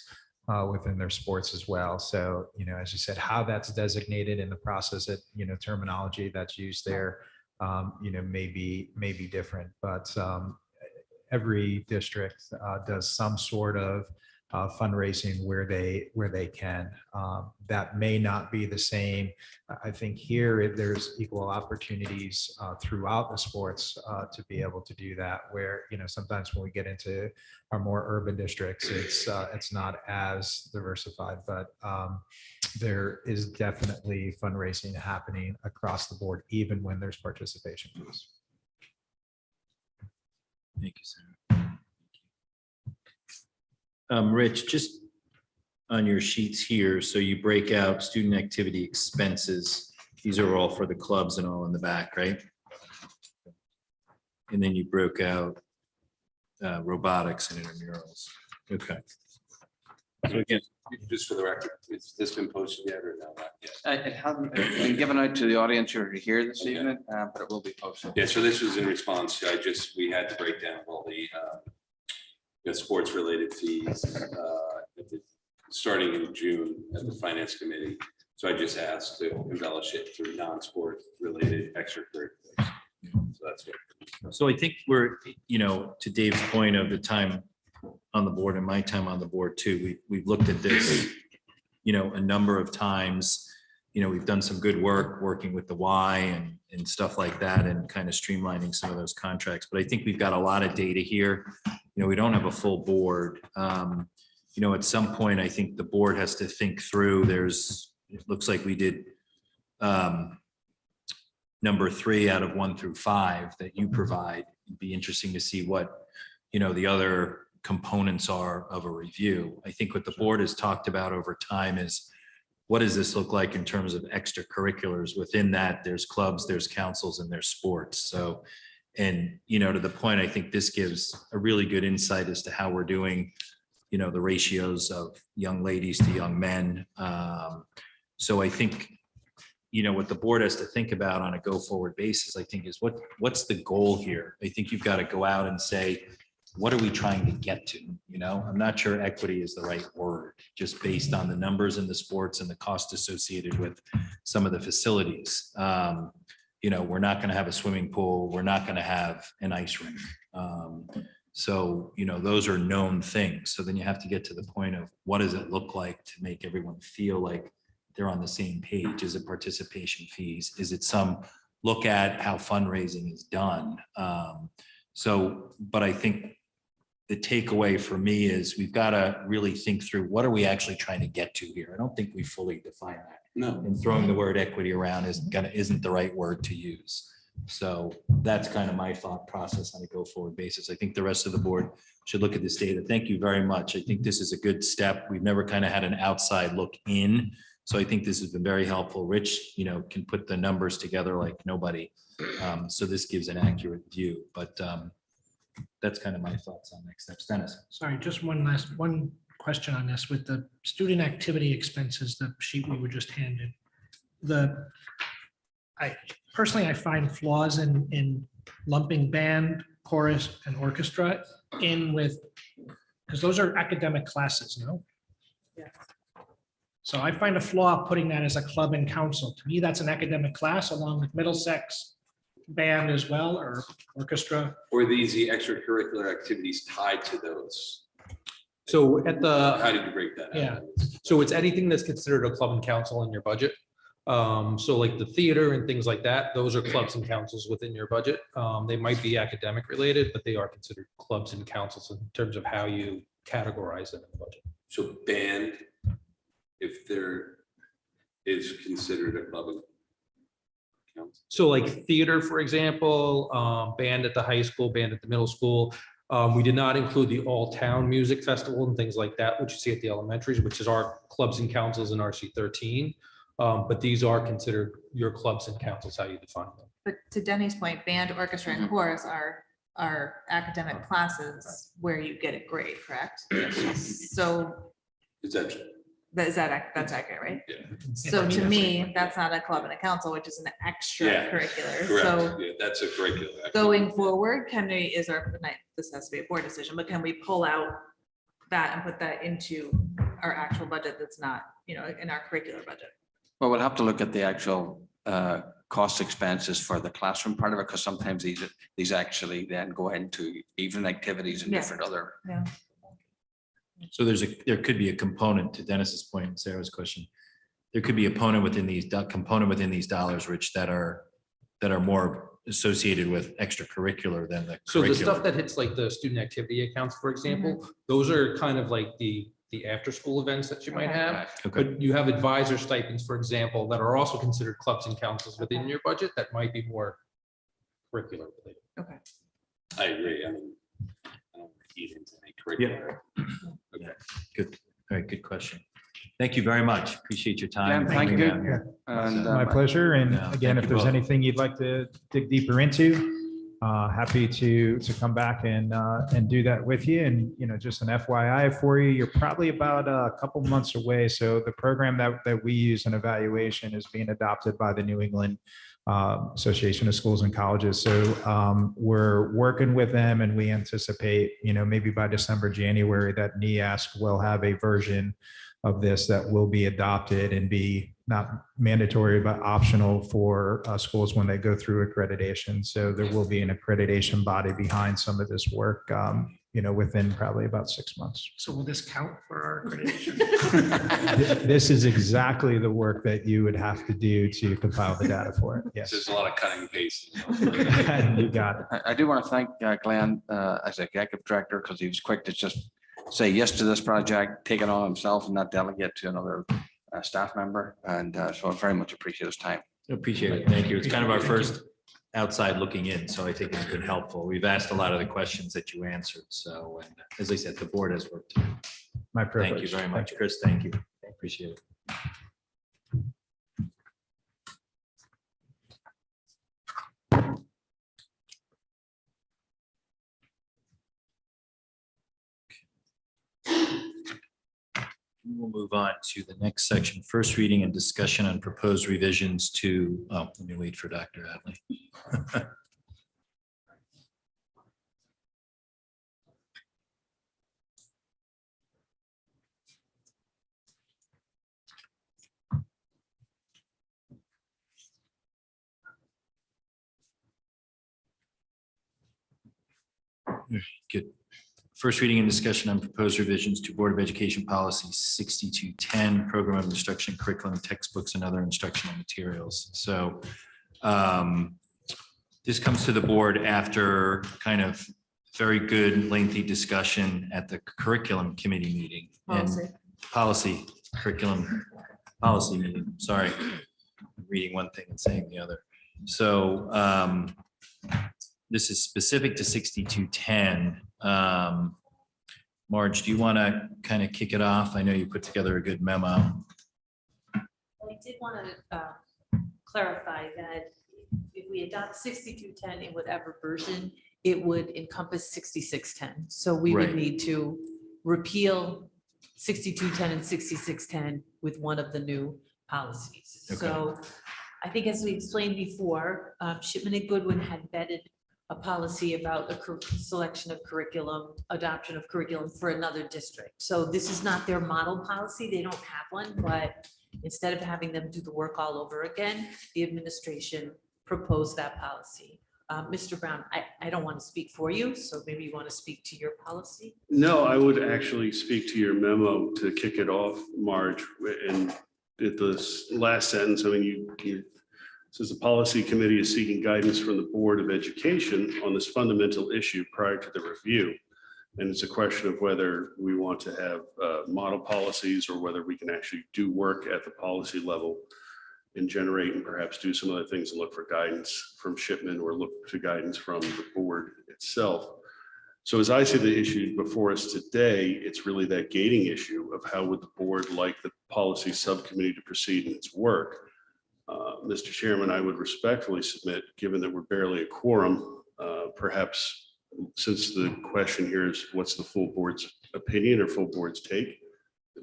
within their sports as well. So, as you said, how that's designated in the process, that, terminology that's used there, may be different, but every district does some sort of fundraising where they can. That may not be the same. I think here there's equal opportunities throughout the sports to be able to do that, where sometimes when we get into our more urban districts, it's not as diversified, but there is definitely fundraising happening across the board, even when there's participation fees. Thank you, Sarah. Rich, just on your sheets here, so you break out student activity expenses. These are all for the clubs and all in the back, right? And then you broke out robotics and intramurals. Okay. So again, just for the record, has this been posted yet or no? Not yet. It hasn't been given out to the audience here this evening, but it will be posted. Yeah, so this was in response to, we had to break down all the sports related fees at the starting in June at the finance committee. So I just asked to embellish it through non-sport related extracurriculars. So that's what. So I think we're, to Dave's point of the time on the board and my time on the board too, we've looked at this, a number of times. We've done some good work working with the Y and stuff like that and kind of streamlining some of those contracts. But I think we've got a lot of data here. We don't have a full board. At some point, I think the board has to think through, it looks like we did number 3 out of 1 through 5 that you provide. It'd be interesting to see what, the other components are of a review. I think what the board has talked about over time is, what does this look like in terms of extracurriculars? Within that, there's clubs, there's councils, and there's sports. So, and, to the point, I think this gives a really good insight as to how we're doing, the ratios of young ladies to young men. So I think, what the board has to think about on a go-forward basis, I think, is what's the goal here? I think you've got to go out and say, what are we trying to get to? I'm not sure equity is the right word, just based on the numbers in the sports and the cost associated with some of the facilities. We're not going to have a swimming pool. We're not going to have an ice rink. So, those are known things. So then you have to get to the point of, what does it look like to make everyone feel like they're on the same page? Is it participation fees? Is it some look at how fundraising is done? But I think the takeaway for me is, we've got to really think through, what are we actually trying to get to here? I don't think we fully define that. No. And throwing the word equity around isn't the right word to use. So that's kind of my thought process on a go-forward basis. I think the rest of the board should look at this data. Thank you very much. I think this is a good step. We've never kind of had an outside look in. So I think this has been very helpful. Rich, can put the numbers together like nobody. So this gives an accurate view, but that's kind of my thoughts on next steps. Dennis. Sorry, just one question on this with the student activity expenses, the sheet we were just handed. I find flaws in lumping band, chorus, and orchestra in with, because those are academic classes, no? Yeah. So I find a flaw putting that as a club and council. To me, that's an academic class along with Middlesex band as well, or orchestra. Or these the extracurricular activities tied to those? So at How did you break that? Yeah. out? So it's anything that's considered a club and council in your budget. So like the theater and things like that, those are clubs and councils within your budget. They might be academic related, but they are considered clubs and councils in terms of how you categorize them in the budget. So band, if there is considered a club and council. So like theater, for example, band at the high school, band at the middle school. We did not include the all-town music festival and things like that, which you see at the elementaries, which is our clubs and councils in RC 13. But these are considered your clubs and councils, how you define them. But to Denny's point, band, orchestra, and chorus are academic classes where you get a grade, correct? So Is that? that's accurate, right? Yeah. So to me, that's not a club and a council, which is an extracurricular. Correct. So Yeah, that's a curriculum. going forward, this has to be a board decision, but can we pull out that and put that into our actual budget that's not, in our curricular budget? Well, we'll have to look at the actual cost expenses for the classroom part of it, because sometimes these actually then go into evening activities and Yeah. different other. Yeah. So there could be a component to Dennis's point and Sarah's question. There could be a component within these dollars, Rich, that are more associated with extracurricular than the So the stuff curricular. that hits like the student activity accounts, for example, those are kind of like the after-school events that you might have. Okay. But you have advisor stipends, for example, that are also considered clubs and councils within your budget that might be more curricular related. Okay. I agree. I mean, I don't eat into any curricular. Good. All right. Good question. Thank you very much. Appreciate your time. Again, thank coming you. down here. And My pleasure. And Yeah, again, thank if you there's both. anything you'd like to dig deeper into, happy to come back and do that with you. And, just an FYI for you, you're probably about a couple months away. So the program that we use in evaluation is being adopted by the New England Association of Schools and Colleges. So we're working with them, and we anticipate, maybe by December, January, that NEASC will have a version of this that will be adopted and be not mandatory, but optional for schools when they go through accreditation. So there will be an accreditation body behind some of this work, within probably about 6 months. So will this count for our accreditation? This is exactly the work that you would have to do to compile the data for it. Yes. There's a lot of cutting and pasting. You got it. I do want to thank Glenn as executive director, because he was quick to just say yes to this project, take it on himself and not delegate to another staff member. And so I very much appreciate his time. Appreciate it. Thank you. It's kind of our first outside looking in, so I think it's been helpful. We've asked a lot of the questions that you answered. So, and as I said, the board has worked. My privilege. Thank you very much, Chris. Thank you. Appreciate it. We'll move on to the next section, first reading and discussion on proposed revisions to, let me wait for Dr. Adley. Good. First reading and discussion on proposed revisions to Board of Education Policy 6210, Program of Instruction, Curriculum, Textbooks, and Other Instructional Materials. So this comes to the board after kind of very good lengthy discussion at the curriculum committee meeting. Policy curriculum policy meeting. Sorry, I'm reading one thing and saying the other. So this is specific to 6210. Marge, do you want to kind of kick it off? I know you put together a good memo. I did want to clarify that if we adopt 6210 in whatever version, it would encompass 6610. So we would Right. need to repeal 6210 and 6610 with one of the new policies. Okay. So I think as we explained before, Shipman and Goodwin had vetted a policy about the selection of curriculum, adoption of curriculum for another district. So this is not their model policy. They don't have one, but instead of having them do the work all over again, the administration proposed that policy. Mr. Brown, I don't want to speak for you, so maybe you want to speak to your policy. No, I would actually speak to your memo to kick it off, Marge, and at the last sentence, I mean, you says the policy committee is seeking guidance from the Board of Education on this fundamental issue prior to the review. And it's a question of whether we want to have model policies or whether we can actually do work at the policy level and generate and perhaps do some other things and look for guidance from Shipman or look to guidance from the board itself. So as I see the issue before us today, it's really that gating issue of how would the board like the policy subcommittee to proceed in its work. Mr. Chairman, I would respectfully submit, given that we're barely a quorum, perhaps since the question here is what's the full board's opinion or full board's take,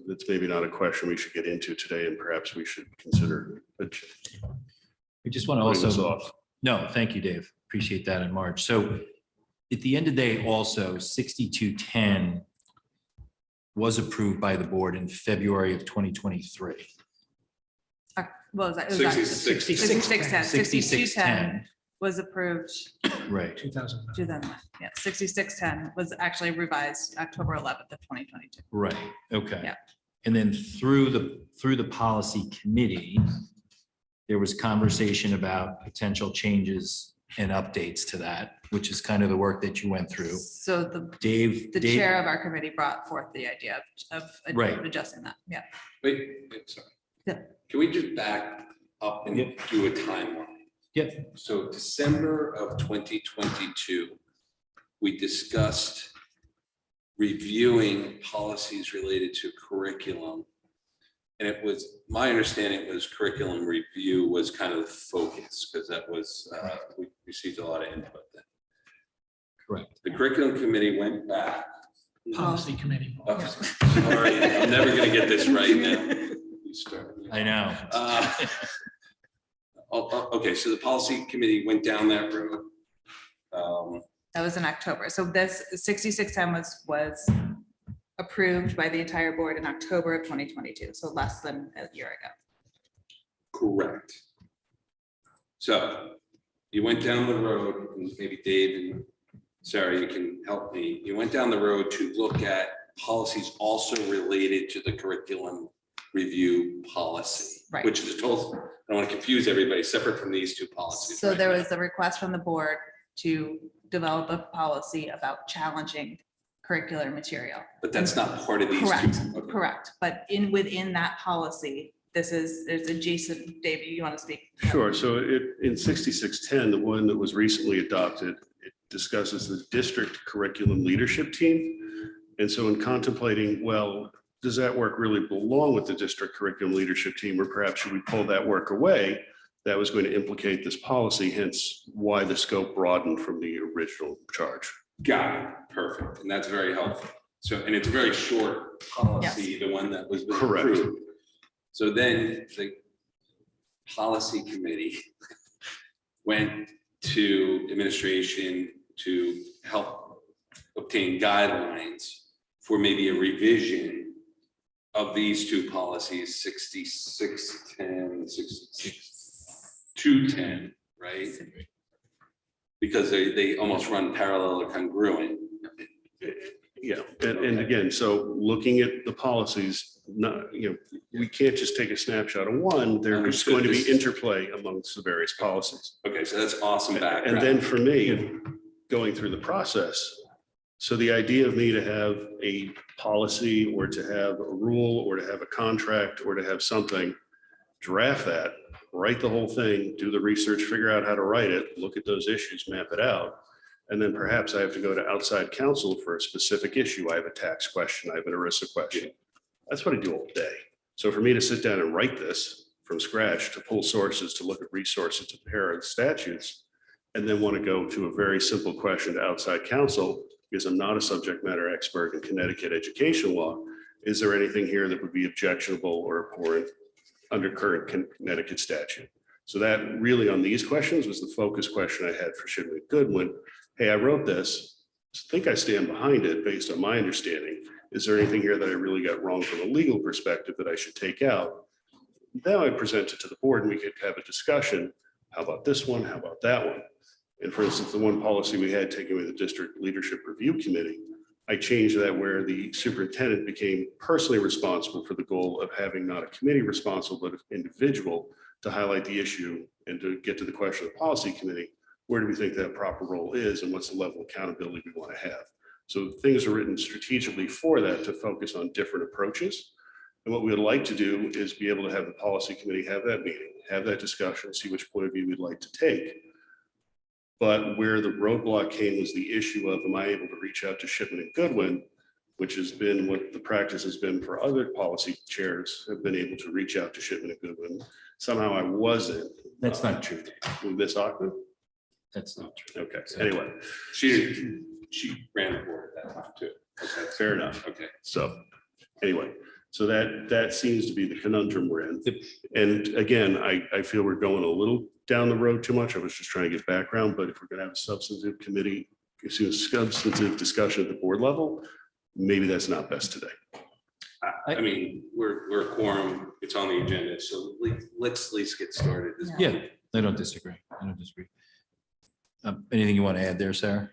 that's maybe not a question we should get into today, and perhaps we should consider. We just want to also, no, thank you, Dave. Appreciate that in March. So at the end of the day, also 6210 was approved by the board in February of 2023. What was that? 6610. 6210 was approved. Right. 2009. Yeah, 6610 was actually revised October 11th of 2022. Right. Okay. Yeah. And then through the policy committee, there was conversation about potential changes and updates to that, which is kind of the work that you went through. So Dave. the chair of our committee brought forth the idea of Right. adjusting that. Yeah. Wait, sorry. Yeah. Can we just back up and do a timeline? Yep. So December of 2022, we discussed reviewing policies related to curriculum. And it was, my understanding was curriculum review was kind of the focus because that was, we received a lot of input then. Correct. The curriculum committee went back. Policy committee. Oh, sorry, I'm never gonna get this right now. You started me. I know. Okay, so the policy committee went down that road. That was in October. So this 6610 was approved by the entire board in October of 2022, so less than a year ago. Correct. So you went down the road, and maybe Dave and Sarah, you can help me. You went down the road to look at policies also related to the curriculum review policy. Right. Which is a total, I don't want to confuse everybody, separate from these two policies. So right there now. was a request from the board to develop a policy about challenging curricular material. But that's not part of these two. Correct, Okay. correct. But within that policy, there's adjacent, David, you want to speak? Sure. So in 6610, the one that was recently adopted, it discusses the district curriculum leadership team. And so in contemplating, well, does that work really belong with the district curriculum leadership team, or perhaps should we pull that work away? That was going to implicate this policy, hence why the scope broadened from the original charge. Got it. Perfect. And that's very helpful. So, and it's a very short policy, the one that was Correct. approved. So then the policy committee went to administration to help obtain guidelines for maybe a revision of these two policies, 6610, 210, right? Because they almost run parallel or congruent. Yeah, and again, so looking at the policies, not, we can't just take a snapshot of one. There's going to be interplay amongst the various policies. Okay, so that's awesome background. And then for me, going through the process, so the idea of me to have a policy or to have a rule or to have a contract or to have something, draft that, write the whole thing, do the research, figure out how to write it, look at those issues, map it out. And then perhaps I have to go to outside counsel for a specific issue. I have a tax question, I have an ERISA question. That's what I do all day. So for me to sit down and write this from scratch, to pull sources, to look at resources, to pair statutes, and then want to go to a very simple question to outside counsel, because I'm not a subject matter expert in Connecticut education law, is there anything here that would be objectionable or abhorrent under current Connecticut statute? So that really on these questions was the focus question I had for Shipman Goodwin. Hey, I wrote this, think I stand behind it based on my understanding. Is there anything here that I really got wrong from a legal perspective that I should take out? Then I present it to the board and we could have a discussion. How about this one? How about that one? And for instance, the one policy we had taken with the district leadership review committee, I changed that where the superintendent became personally responsible for the goal of having not a committee responsible, but an individual to highlight the issue and to get to the question of the policy committee. Where do we think that proper role is and what's the level of accountability we want to have? So things are written strategically for that to focus on different approaches. And what we would like to do is be able to have the policy committee have that meeting, have that discussion, see which point of view we'd like to take. But where the roadblock came was the issue of, am I able to reach out to Shipman and Goodwin, which has been what the practice has been for other policy chairs have been able to reach out to Shipman and Goodwin. Somehow I wasn't. That's not true. With Ms. Ackman? That's not true. Okay, anyway, She ran the board at that time too. okay, fair enough. Okay. So anyway, so that seems to be the conundrum we're in. And again, I feel we're going a little down the road too much. I was just trying to get background, but if we're going to have a substantive committee, substantive discussion at the board level, maybe that's not best today. I mean, we're a quorum, it's on the agenda, so let's at least get started. Yeah, I don't disagree. I don't disagree. Anything you want to add there, Sarah?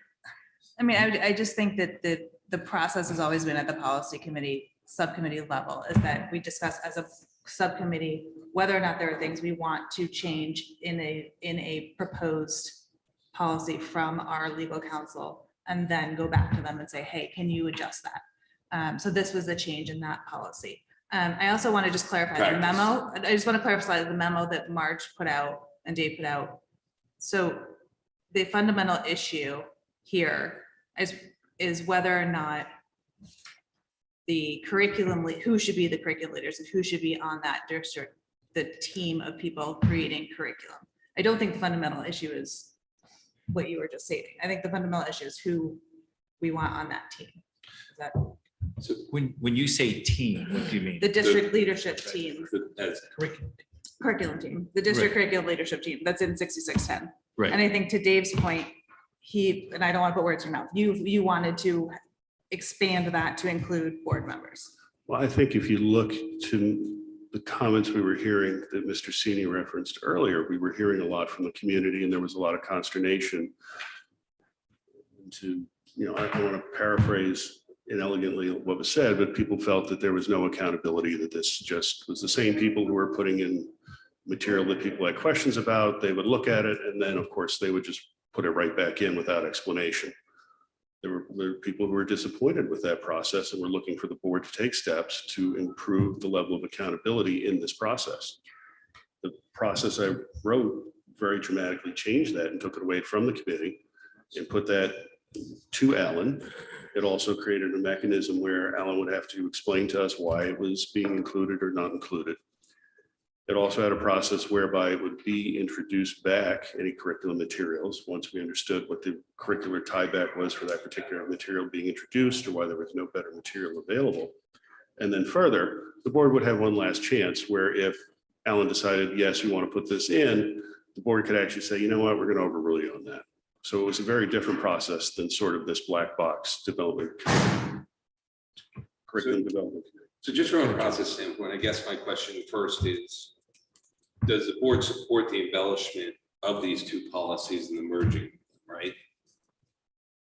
I mean, I just think that the process has always been at the policy committee, subcommittee level, is that we discuss as a subcommittee whether or not there are things we want to change in a proposed policy from our legal counsel, and then go back to them and say, hey, can you adjust that? So this was a change in that policy. I also want to just clarify the memo. I just want to clarify the memo that Marge put out and Dave put out. So the fundamental issue here is whether or not the curriculum, who should be the curriculum leaders and who should be on that district, the team of people creating curriculum. I don't think the fundamental issue is what you were just stating. I think the fundamental issue is who we want on that team. Is that So when you say team, what do you mean? the district leadership team, As curriculum team, the district curriculum leadership team, that's in 6610. Right. And I think to Dave's point, and I don't want to put words in your mouth, you wanted to expand that to include board members. Well, I think if you look to the comments we were hearing that Mr. Sini referenced earlier, we were hearing a lot from the community and there was a lot of consternation. To, I don't want to paraphrase inelegantly what was said, but people felt that there was no accountability, that this just was the same people who were putting in material that people had questions about. They would look at it and then, of course, they would just put it right back in without explanation. There were people who were disappointed with that process and were looking for the board to take steps to improve the level of accountability in this process. The process I wrote very dramatically changed that and took it away from the committee and put that to Alan. It also created a mechanism where Alan would have to explain to us why it was being included or not included. It also had a process whereby it would be introduced back, any curriculum materials, once we understood what the curricular tieback was for that particular material being introduced or why there was no better material available. And then further, the board would have one last chance where if Alan decided, yes, we want to put this in, the board could actually say, you know what, we're going to overrule you on that. So it was a very different process than sort of this black box development. Curriculum development. So just from a process standpoint, I guess my question first is, does the board support the embellishment of these two policies and the merging, right?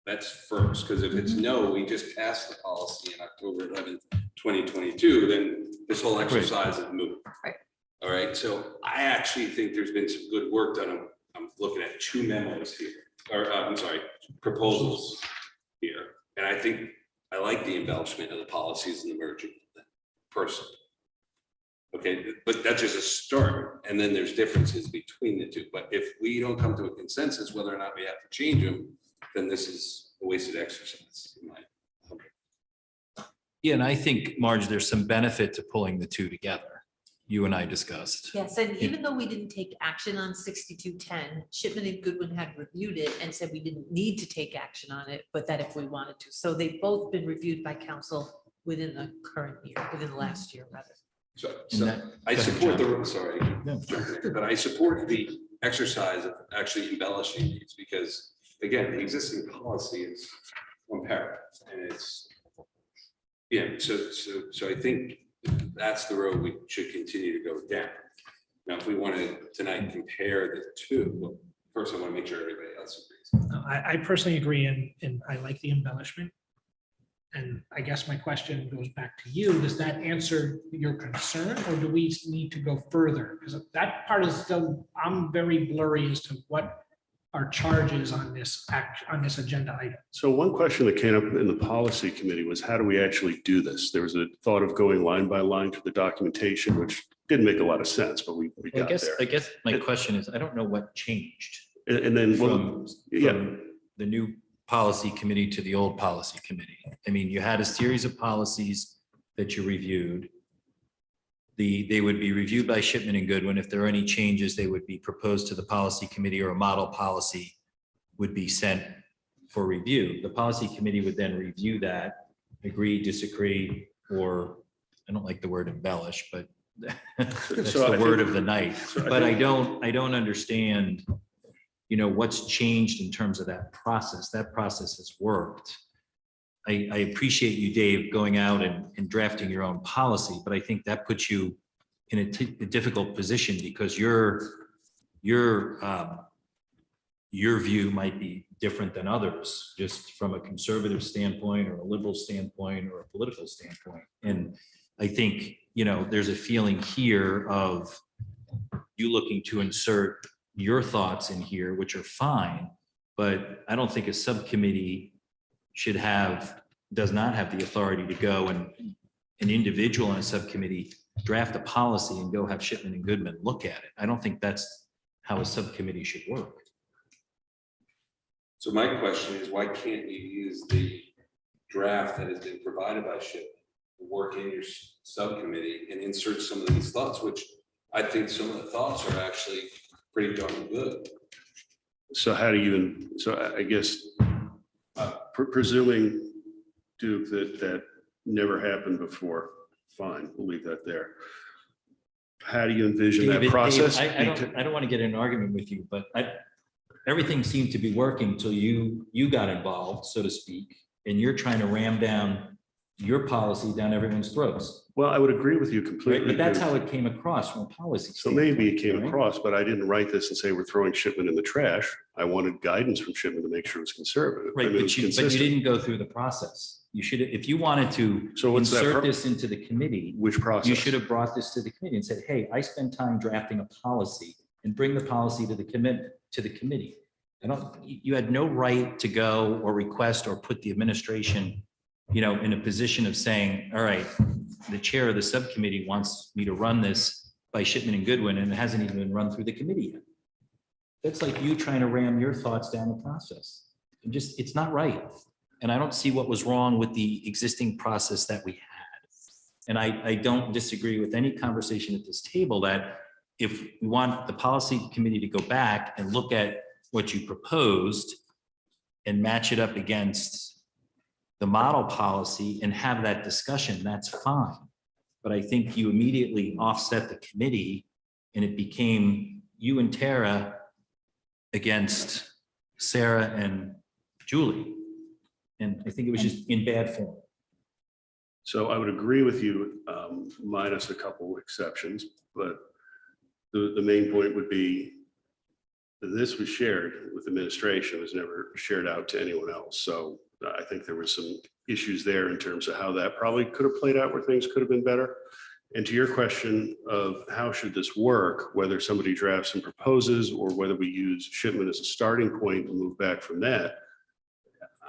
That's first, because if it's no, we just passed the policy in October 11th, 2022, then this whole exercise is moot. Right. All right, so I actually think there's been some good work done. I'm looking at 2 memos here, or I'm sorry, proposals here. And I think I like the embellishment of the policies and the merging personally. Okay, but that's just a start. And then there's differences between the two. But if we don't come to a consensus whether or not we have to change them, then this is a wasted exercise. In my opinion. Yeah, and I think, Marge, there's some benefit to pulling the two together. You and I discussed. Yes, and even though we didn't take action on 6210, Shipman and Goodwin had reviewed it and said we didn't need to take action on it, but that if we wanted to. So they've both been reviewed by council within the current year, within the last year, rather. So that- I go ahead, support John. sorry, No. but I support the exercise of actually embellishing these because again, the existing policy is one paragraph and it's, so I think that's the road we should continue to go down. Now, if we want to tonight compare the two, well, first I want to make sure everybody else agrees. I personally agree and I like the embellishment. And I guess my question goes back to you. Does that answer your concern or do we need to go further? Because that part is still, I'm very blurry as to what our charge is on this agenda item. So one question that came up in the policy committee was how do we actually do this? There was a thought of going line by line through the documentation, which didn't make a lot of sense, but we I got guess, there. I guess my question is, I don't know what changed And then, from yeah, the new policy committee to the old policy committee. I mean, you had a series of policies that you reviewed. They would be reviewed by Shipman and Goodwin. If there are any changes, they would be proposed to the policy committee or a model policy would be sent for review. The policy committee would then review that, agree, disagree, or I don't like the word embellish, but that's So I the word think- of the night. so I But think- I don't understand, what's changed in terms of that process. That process has worked. I appreciate you, Dave, going out and drafting your own policy, but I think that puts you in a difficult position because your view might be different than others, just from a conservative standpoint or a liberal standpoint or a political standpoint. And I think, there's a feeling here of you looking to insert your thoughts in here, which are fine, but I don't think a subcommittee does not have the authority to go and an individual in a subcommittee draft a policy and go have Shipman and Goodman look at it. I don't think that's how a subcommittee should work. So my question is, why can't you use the draft that has been provided by Shipman, work in your subcommittee and insert some of these thoughts, which I think some of the thoughts are actually pretty darn good. so how do you, so I guess presuming, Duke, that never happened before, fine, we'll leave that there. How do you envision that David, process? I don't want to get in an argument with you, but everything seemed to be working until you got involved, so to speak. and you're trying to ram down your policy down everyone's throats. Well, I would agree with you Right? completely. But that's how it came across from a policy. So maybe it came standpoint, right? across, but I didn't write this and say we're throwing Shipman in the trash. I wanted guidance from Shipman to make sure it was conservative. I Right, mean, it but was you consistent. didn't go through the process. You should, if you wanted to So what's that? insert this into the committee, Which process? you should have brought this to the committee and said, hey, I spent time drafting a policy and bring the policy to the committee. I don't, you had no right to go or request or put the administration, in a position of saying, all right, the chair of the subcommittee wants me to run this by Shipman and Goodwin, and it hasn't even been run through the committee yet. That's like you trying to ram your thoughts down the process. It's not right. And I don't see what was wrong with the existing process that we had. And I don't disagree with any conversation at this table that if we want the policy committee to go back and look at what you proposed and match it up against the model policy and have that discussion, that's fine. But I think you immediately offset the committee and it became you and Tara against Sarah and Julie. And I think it was just in bad form. So I would agree with you, minus a couple exceptions, but the main point would be that this was shared with administration, was never shared out to anyone else. So I think there was some issues there in terms of how that probably could have played out where things could have been better. And to your question of how should this work, whether somebody drafts and proposes or whether we use Shipman as a starting point and move back from that,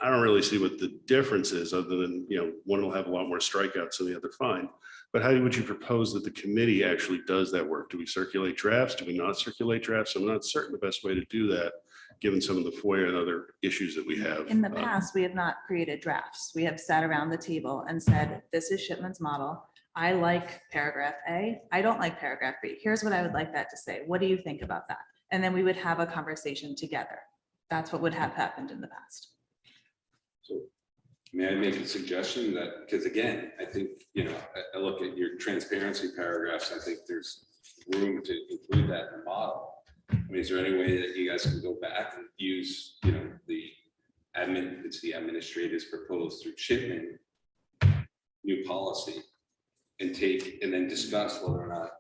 I don't really see what the difference is other than, one will have a lot more strikeouts than the other, fine. But how would you propose that the committee actually does that work? Do we circulate drafts? Do we not circulate drafts? I'm not certain the best way to do that, given some of the FOIA and other issues that we have. In the past, we have not created drafts. We have sat around the table and said, this is Shipman's model. I like paragraph A. I don't like paragraph B. Here's what I would like that to say. What do you think about that? And then we would have a conversation together. That's what would have happened in the past. So may I make a suggestion that, because again, I think, I look at your transparency paragraphs, I think there's room to include that in the model. I mean, is there any way that you guys can go back and use, the administrator's proposed through Shipman new policy and then discuss whether or not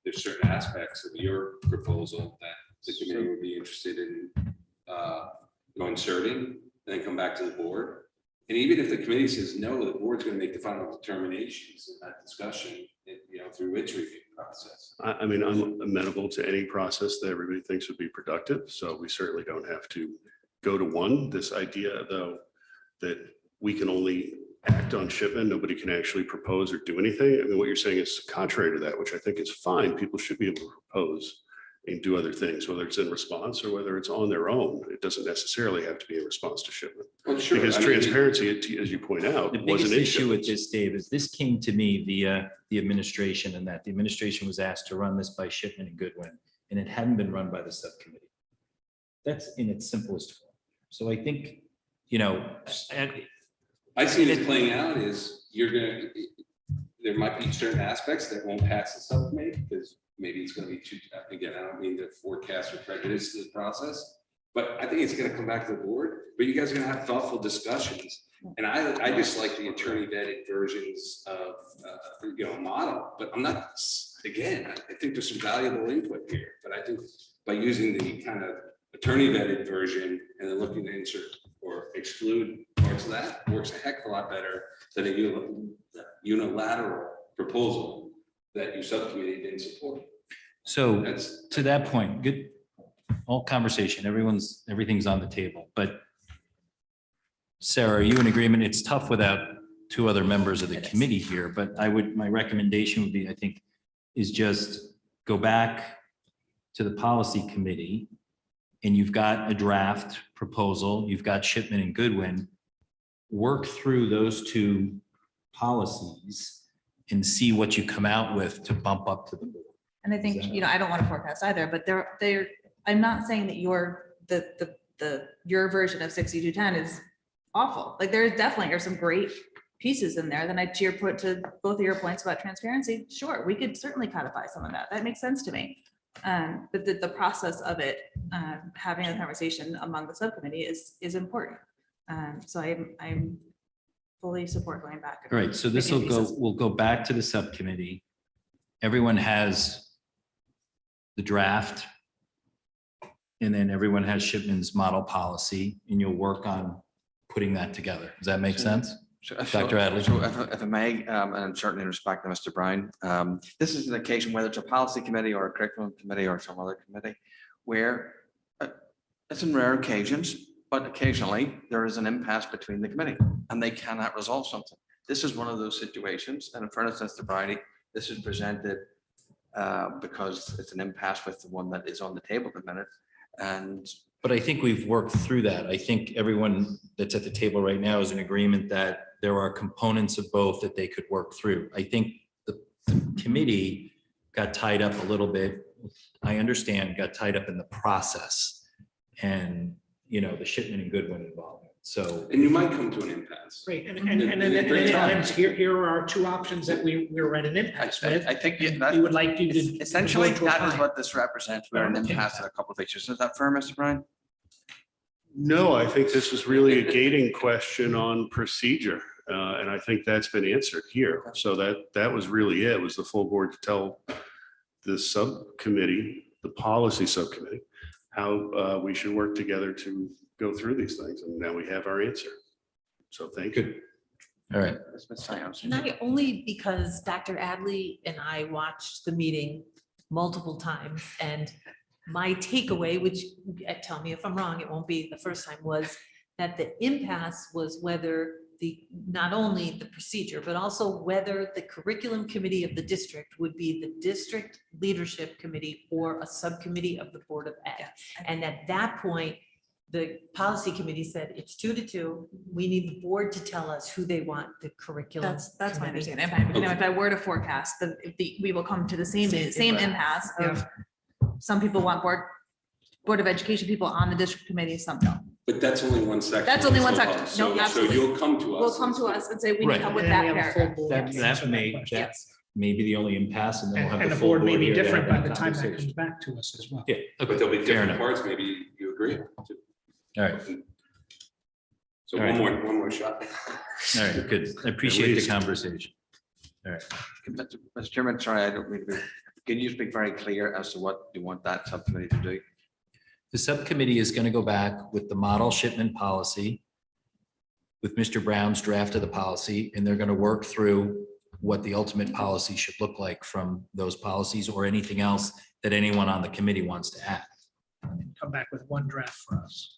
there's certain aspects of your proposal that the committee would be interested in inserting, and then come back to the board. And even if the committee says no, the board's going to make the final determinations in that discussion, through its review process. I mean, I'm amenable to any process that everybody thinks would be productive. So we certainly don't have to go to one. This idea, though, that we can only act on Shipman, nobody can actually propose or do anything. I mean, what you're saying is contrary to that, which I think is fine. People should be able to propose and do other things, whether it's in response or whether it's on their own. It doesn't necessarily have to be in response to Shipman. Well, sure. Because I mean, transparency, as you point out, The wasn't biggest in issue with Shipman's. this, Dave, is this came to me via the administration and that the administration was asked to run this by Shipman and Goodwin, and it hadn't been run by the subcommittee. That's in its simplest form. So I think, I see it playing out is there might be certain aspects that won't pass the subcommittee because maybe it's going to be too, again, I don't mean to forecast or prejudice the process, but I think it's going to come back to the board, but you guys are going to have thoughtful discussions. And I just like the attorney vetted versions of, model, but I'm not, again, I think there's some valuable input here, but I think by using the kind of attorney vetted version and then looking to insert or exclude parts of that works a heck of a lot better than a unilateral proposal that your subcommittee didn't support. so That's, to that point, good, all conversation, everything's on the table, but Sarah, are you in agreement? It's tough without two other members of the committee here, but my recommendation would be, I think, is just go back to the policy committee and you've got a draft proposal, you've got Shipman and Goodwin, work through those two policies and see what you come out with to bump up to the board. And I think, I don't want to forecast either, but I'm not saying that your version of 6210 is awful. Like there definitely are some great pieces in there. Then to both of your points about transparency, sure, we could certainly codify some of that. That makes sense to me. But the process of it, having a conversation among the subcommittee is important. So I'm fully support going back. All right, so this will making go, pieces. we'll go back to the subcommittee. Everyone has the draft. And then everyone has Shipman's model policy, and you'll work on putting that together. Does that make sense? Dr. Adley? So if I may, and certainly in respect to Mr. Brown, this is an occasion, whether it's a policy committee or a curriculum committee or some other committee, where it's in rare occasions, but occasionally there is an impasse between the committee and they cannot resolve something. This is one of those situations, and in fairness to Mr. Brownie, this is presented because it's an impasse with the one that is on the table at the minute. But I think we've worked through that. I think everyone that's at the table right now is in agreement that there are components of both that they could work through. I think the committee got tied up a little bit. I understand, got tied up in the process and, you know, the Shipman and Goodwin involvement. So. And you might come to an impasse. Great, and then here are our two options that we're at an impasse with. I think We would like you to. essentially to that is apply. what this represents. We're an impasse at a couple of issues. Is that fair, Mr. Brown? No, I think this is really a gating question on procedure. And I think that's been answered here. So that was really it, was the full board to tell the subcommittee, the policy subcommittee, how we should work together to go through these things. And now we have our answer. So thank you. All right. And I only because Dr. Adley and I watched the meeting multiple times, and my takeaway, which tell me if I'm wrong, it won't be the first time, was that the impasse was whether not only the procedure, but also whether the curriculum committee of the district would be the district leadership committee or a subcommittee of the Board of Ed. And at that point, the policy committee said it's 2-2. We need the board to tell us who they want the curriculum. That's my committee. understanding. If I were to forecast, we will come to the same impasse of some people want Board of Education people on the district committee, some don't. But that's only one section. That's only one So, section. So No, absolutely. you'll come to us. Will come to us and say, we need Right. help with And that then we have a full paragraph. board That, to that answer may, question. that's maybe the only impasse, and then we'll have And the the full board may be here to different have by the that time that conversation. comes back to us as well. Yeah, But there'll be okay, fair different enough. parts, maybe you agree. to. All right, So All right. one more shot. all right, good. I appreciate the least. conversation. All right. Mr. Chairman, sorry, I don't mean to be, can you just be very clear as to what you want that subcommittee to do? The subcommittee is going to go back with the model Shipman policy, with Mr. Brown's draft of the policy, and they're going to work through what the ultimate policy should look like from those policies or anything else that anyone on the committee wants to add. Come back with one draft for us.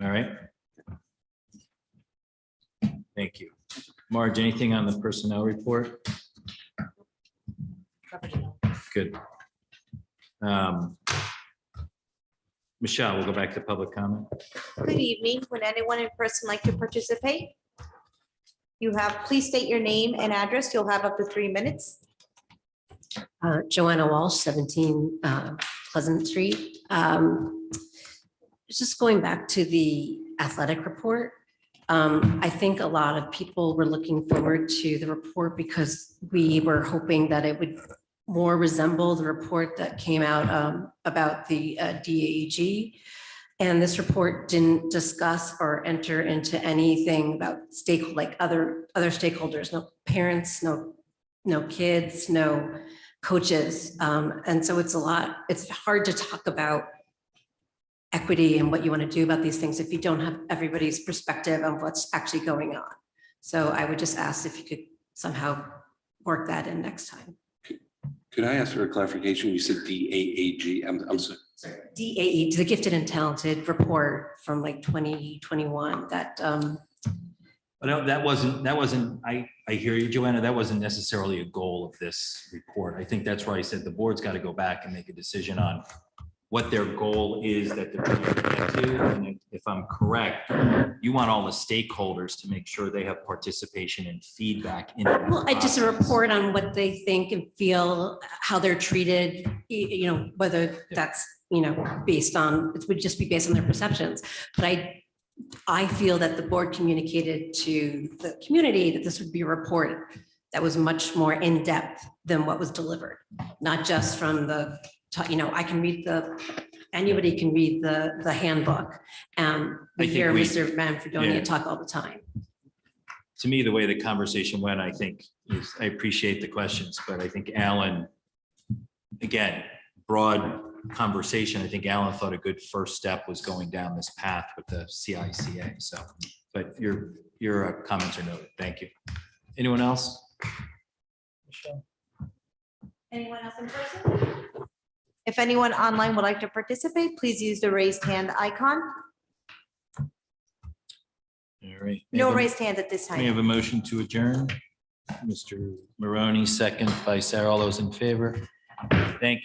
All right? Thank you. Marge, anything on the personnel report? Good. Michelle, we'll go back to public comment. Good evening. Would anyone in person like to participate? You have, please state your name and address. You'll have up to 3 minutes. Joanna Walsh, 17 Pleasant Street. Just going back to the athletic report, I think a lot of people were looking forward to the report because we were hoping that it would more resemble the report that came out about the DAEG. And this report didn't discuss or enter into anything about like other stakeholders, no parents, no kids, no coaches. And so it's hard to talk about equity and what you want to do about these things if you don't have everybody's perspective of what's actually going on. So I would just ask if you could somehow work that in next time. Could I ask for a clarification? You said DAAG. I'm sorry. DAE, the Gifted and Talented report from like 2021 that, But no, that wasn't, I hear you, Joanna, that wasn't necessarily a goal of this report. I think that's why I said the board's got to go back and make a decision on what their goal is that they're trying to get to. And if I'm correct, you want all the stakeholders to make sure they have participation and feedback in. the well, just a process. report on what they think and feel, how they're treated, whether that's, based on, it would just be based on their perceptions. But I feel that the board communicated to the community that this would be a report that was much more in-depth than what was delivered, not just from I can read the Anybody can read the handbook. We I think hear we- Mr. Manfredonia yeah. talk all the time. To me, the way the conversation went, I think, is, I appreciate the questions, but I think Alan, again, broad conversation. I think Alan thought a good first step was going down this path with the CICA. So, but your comments are noted. Thank you. Anyone else? Anyone else in person? If anyone online would like to participate, please use the raised hand icon. All right. No raised hand at this We have time. a motion to adjourn. Mr. Maroney, second by Sarah. All those in favor?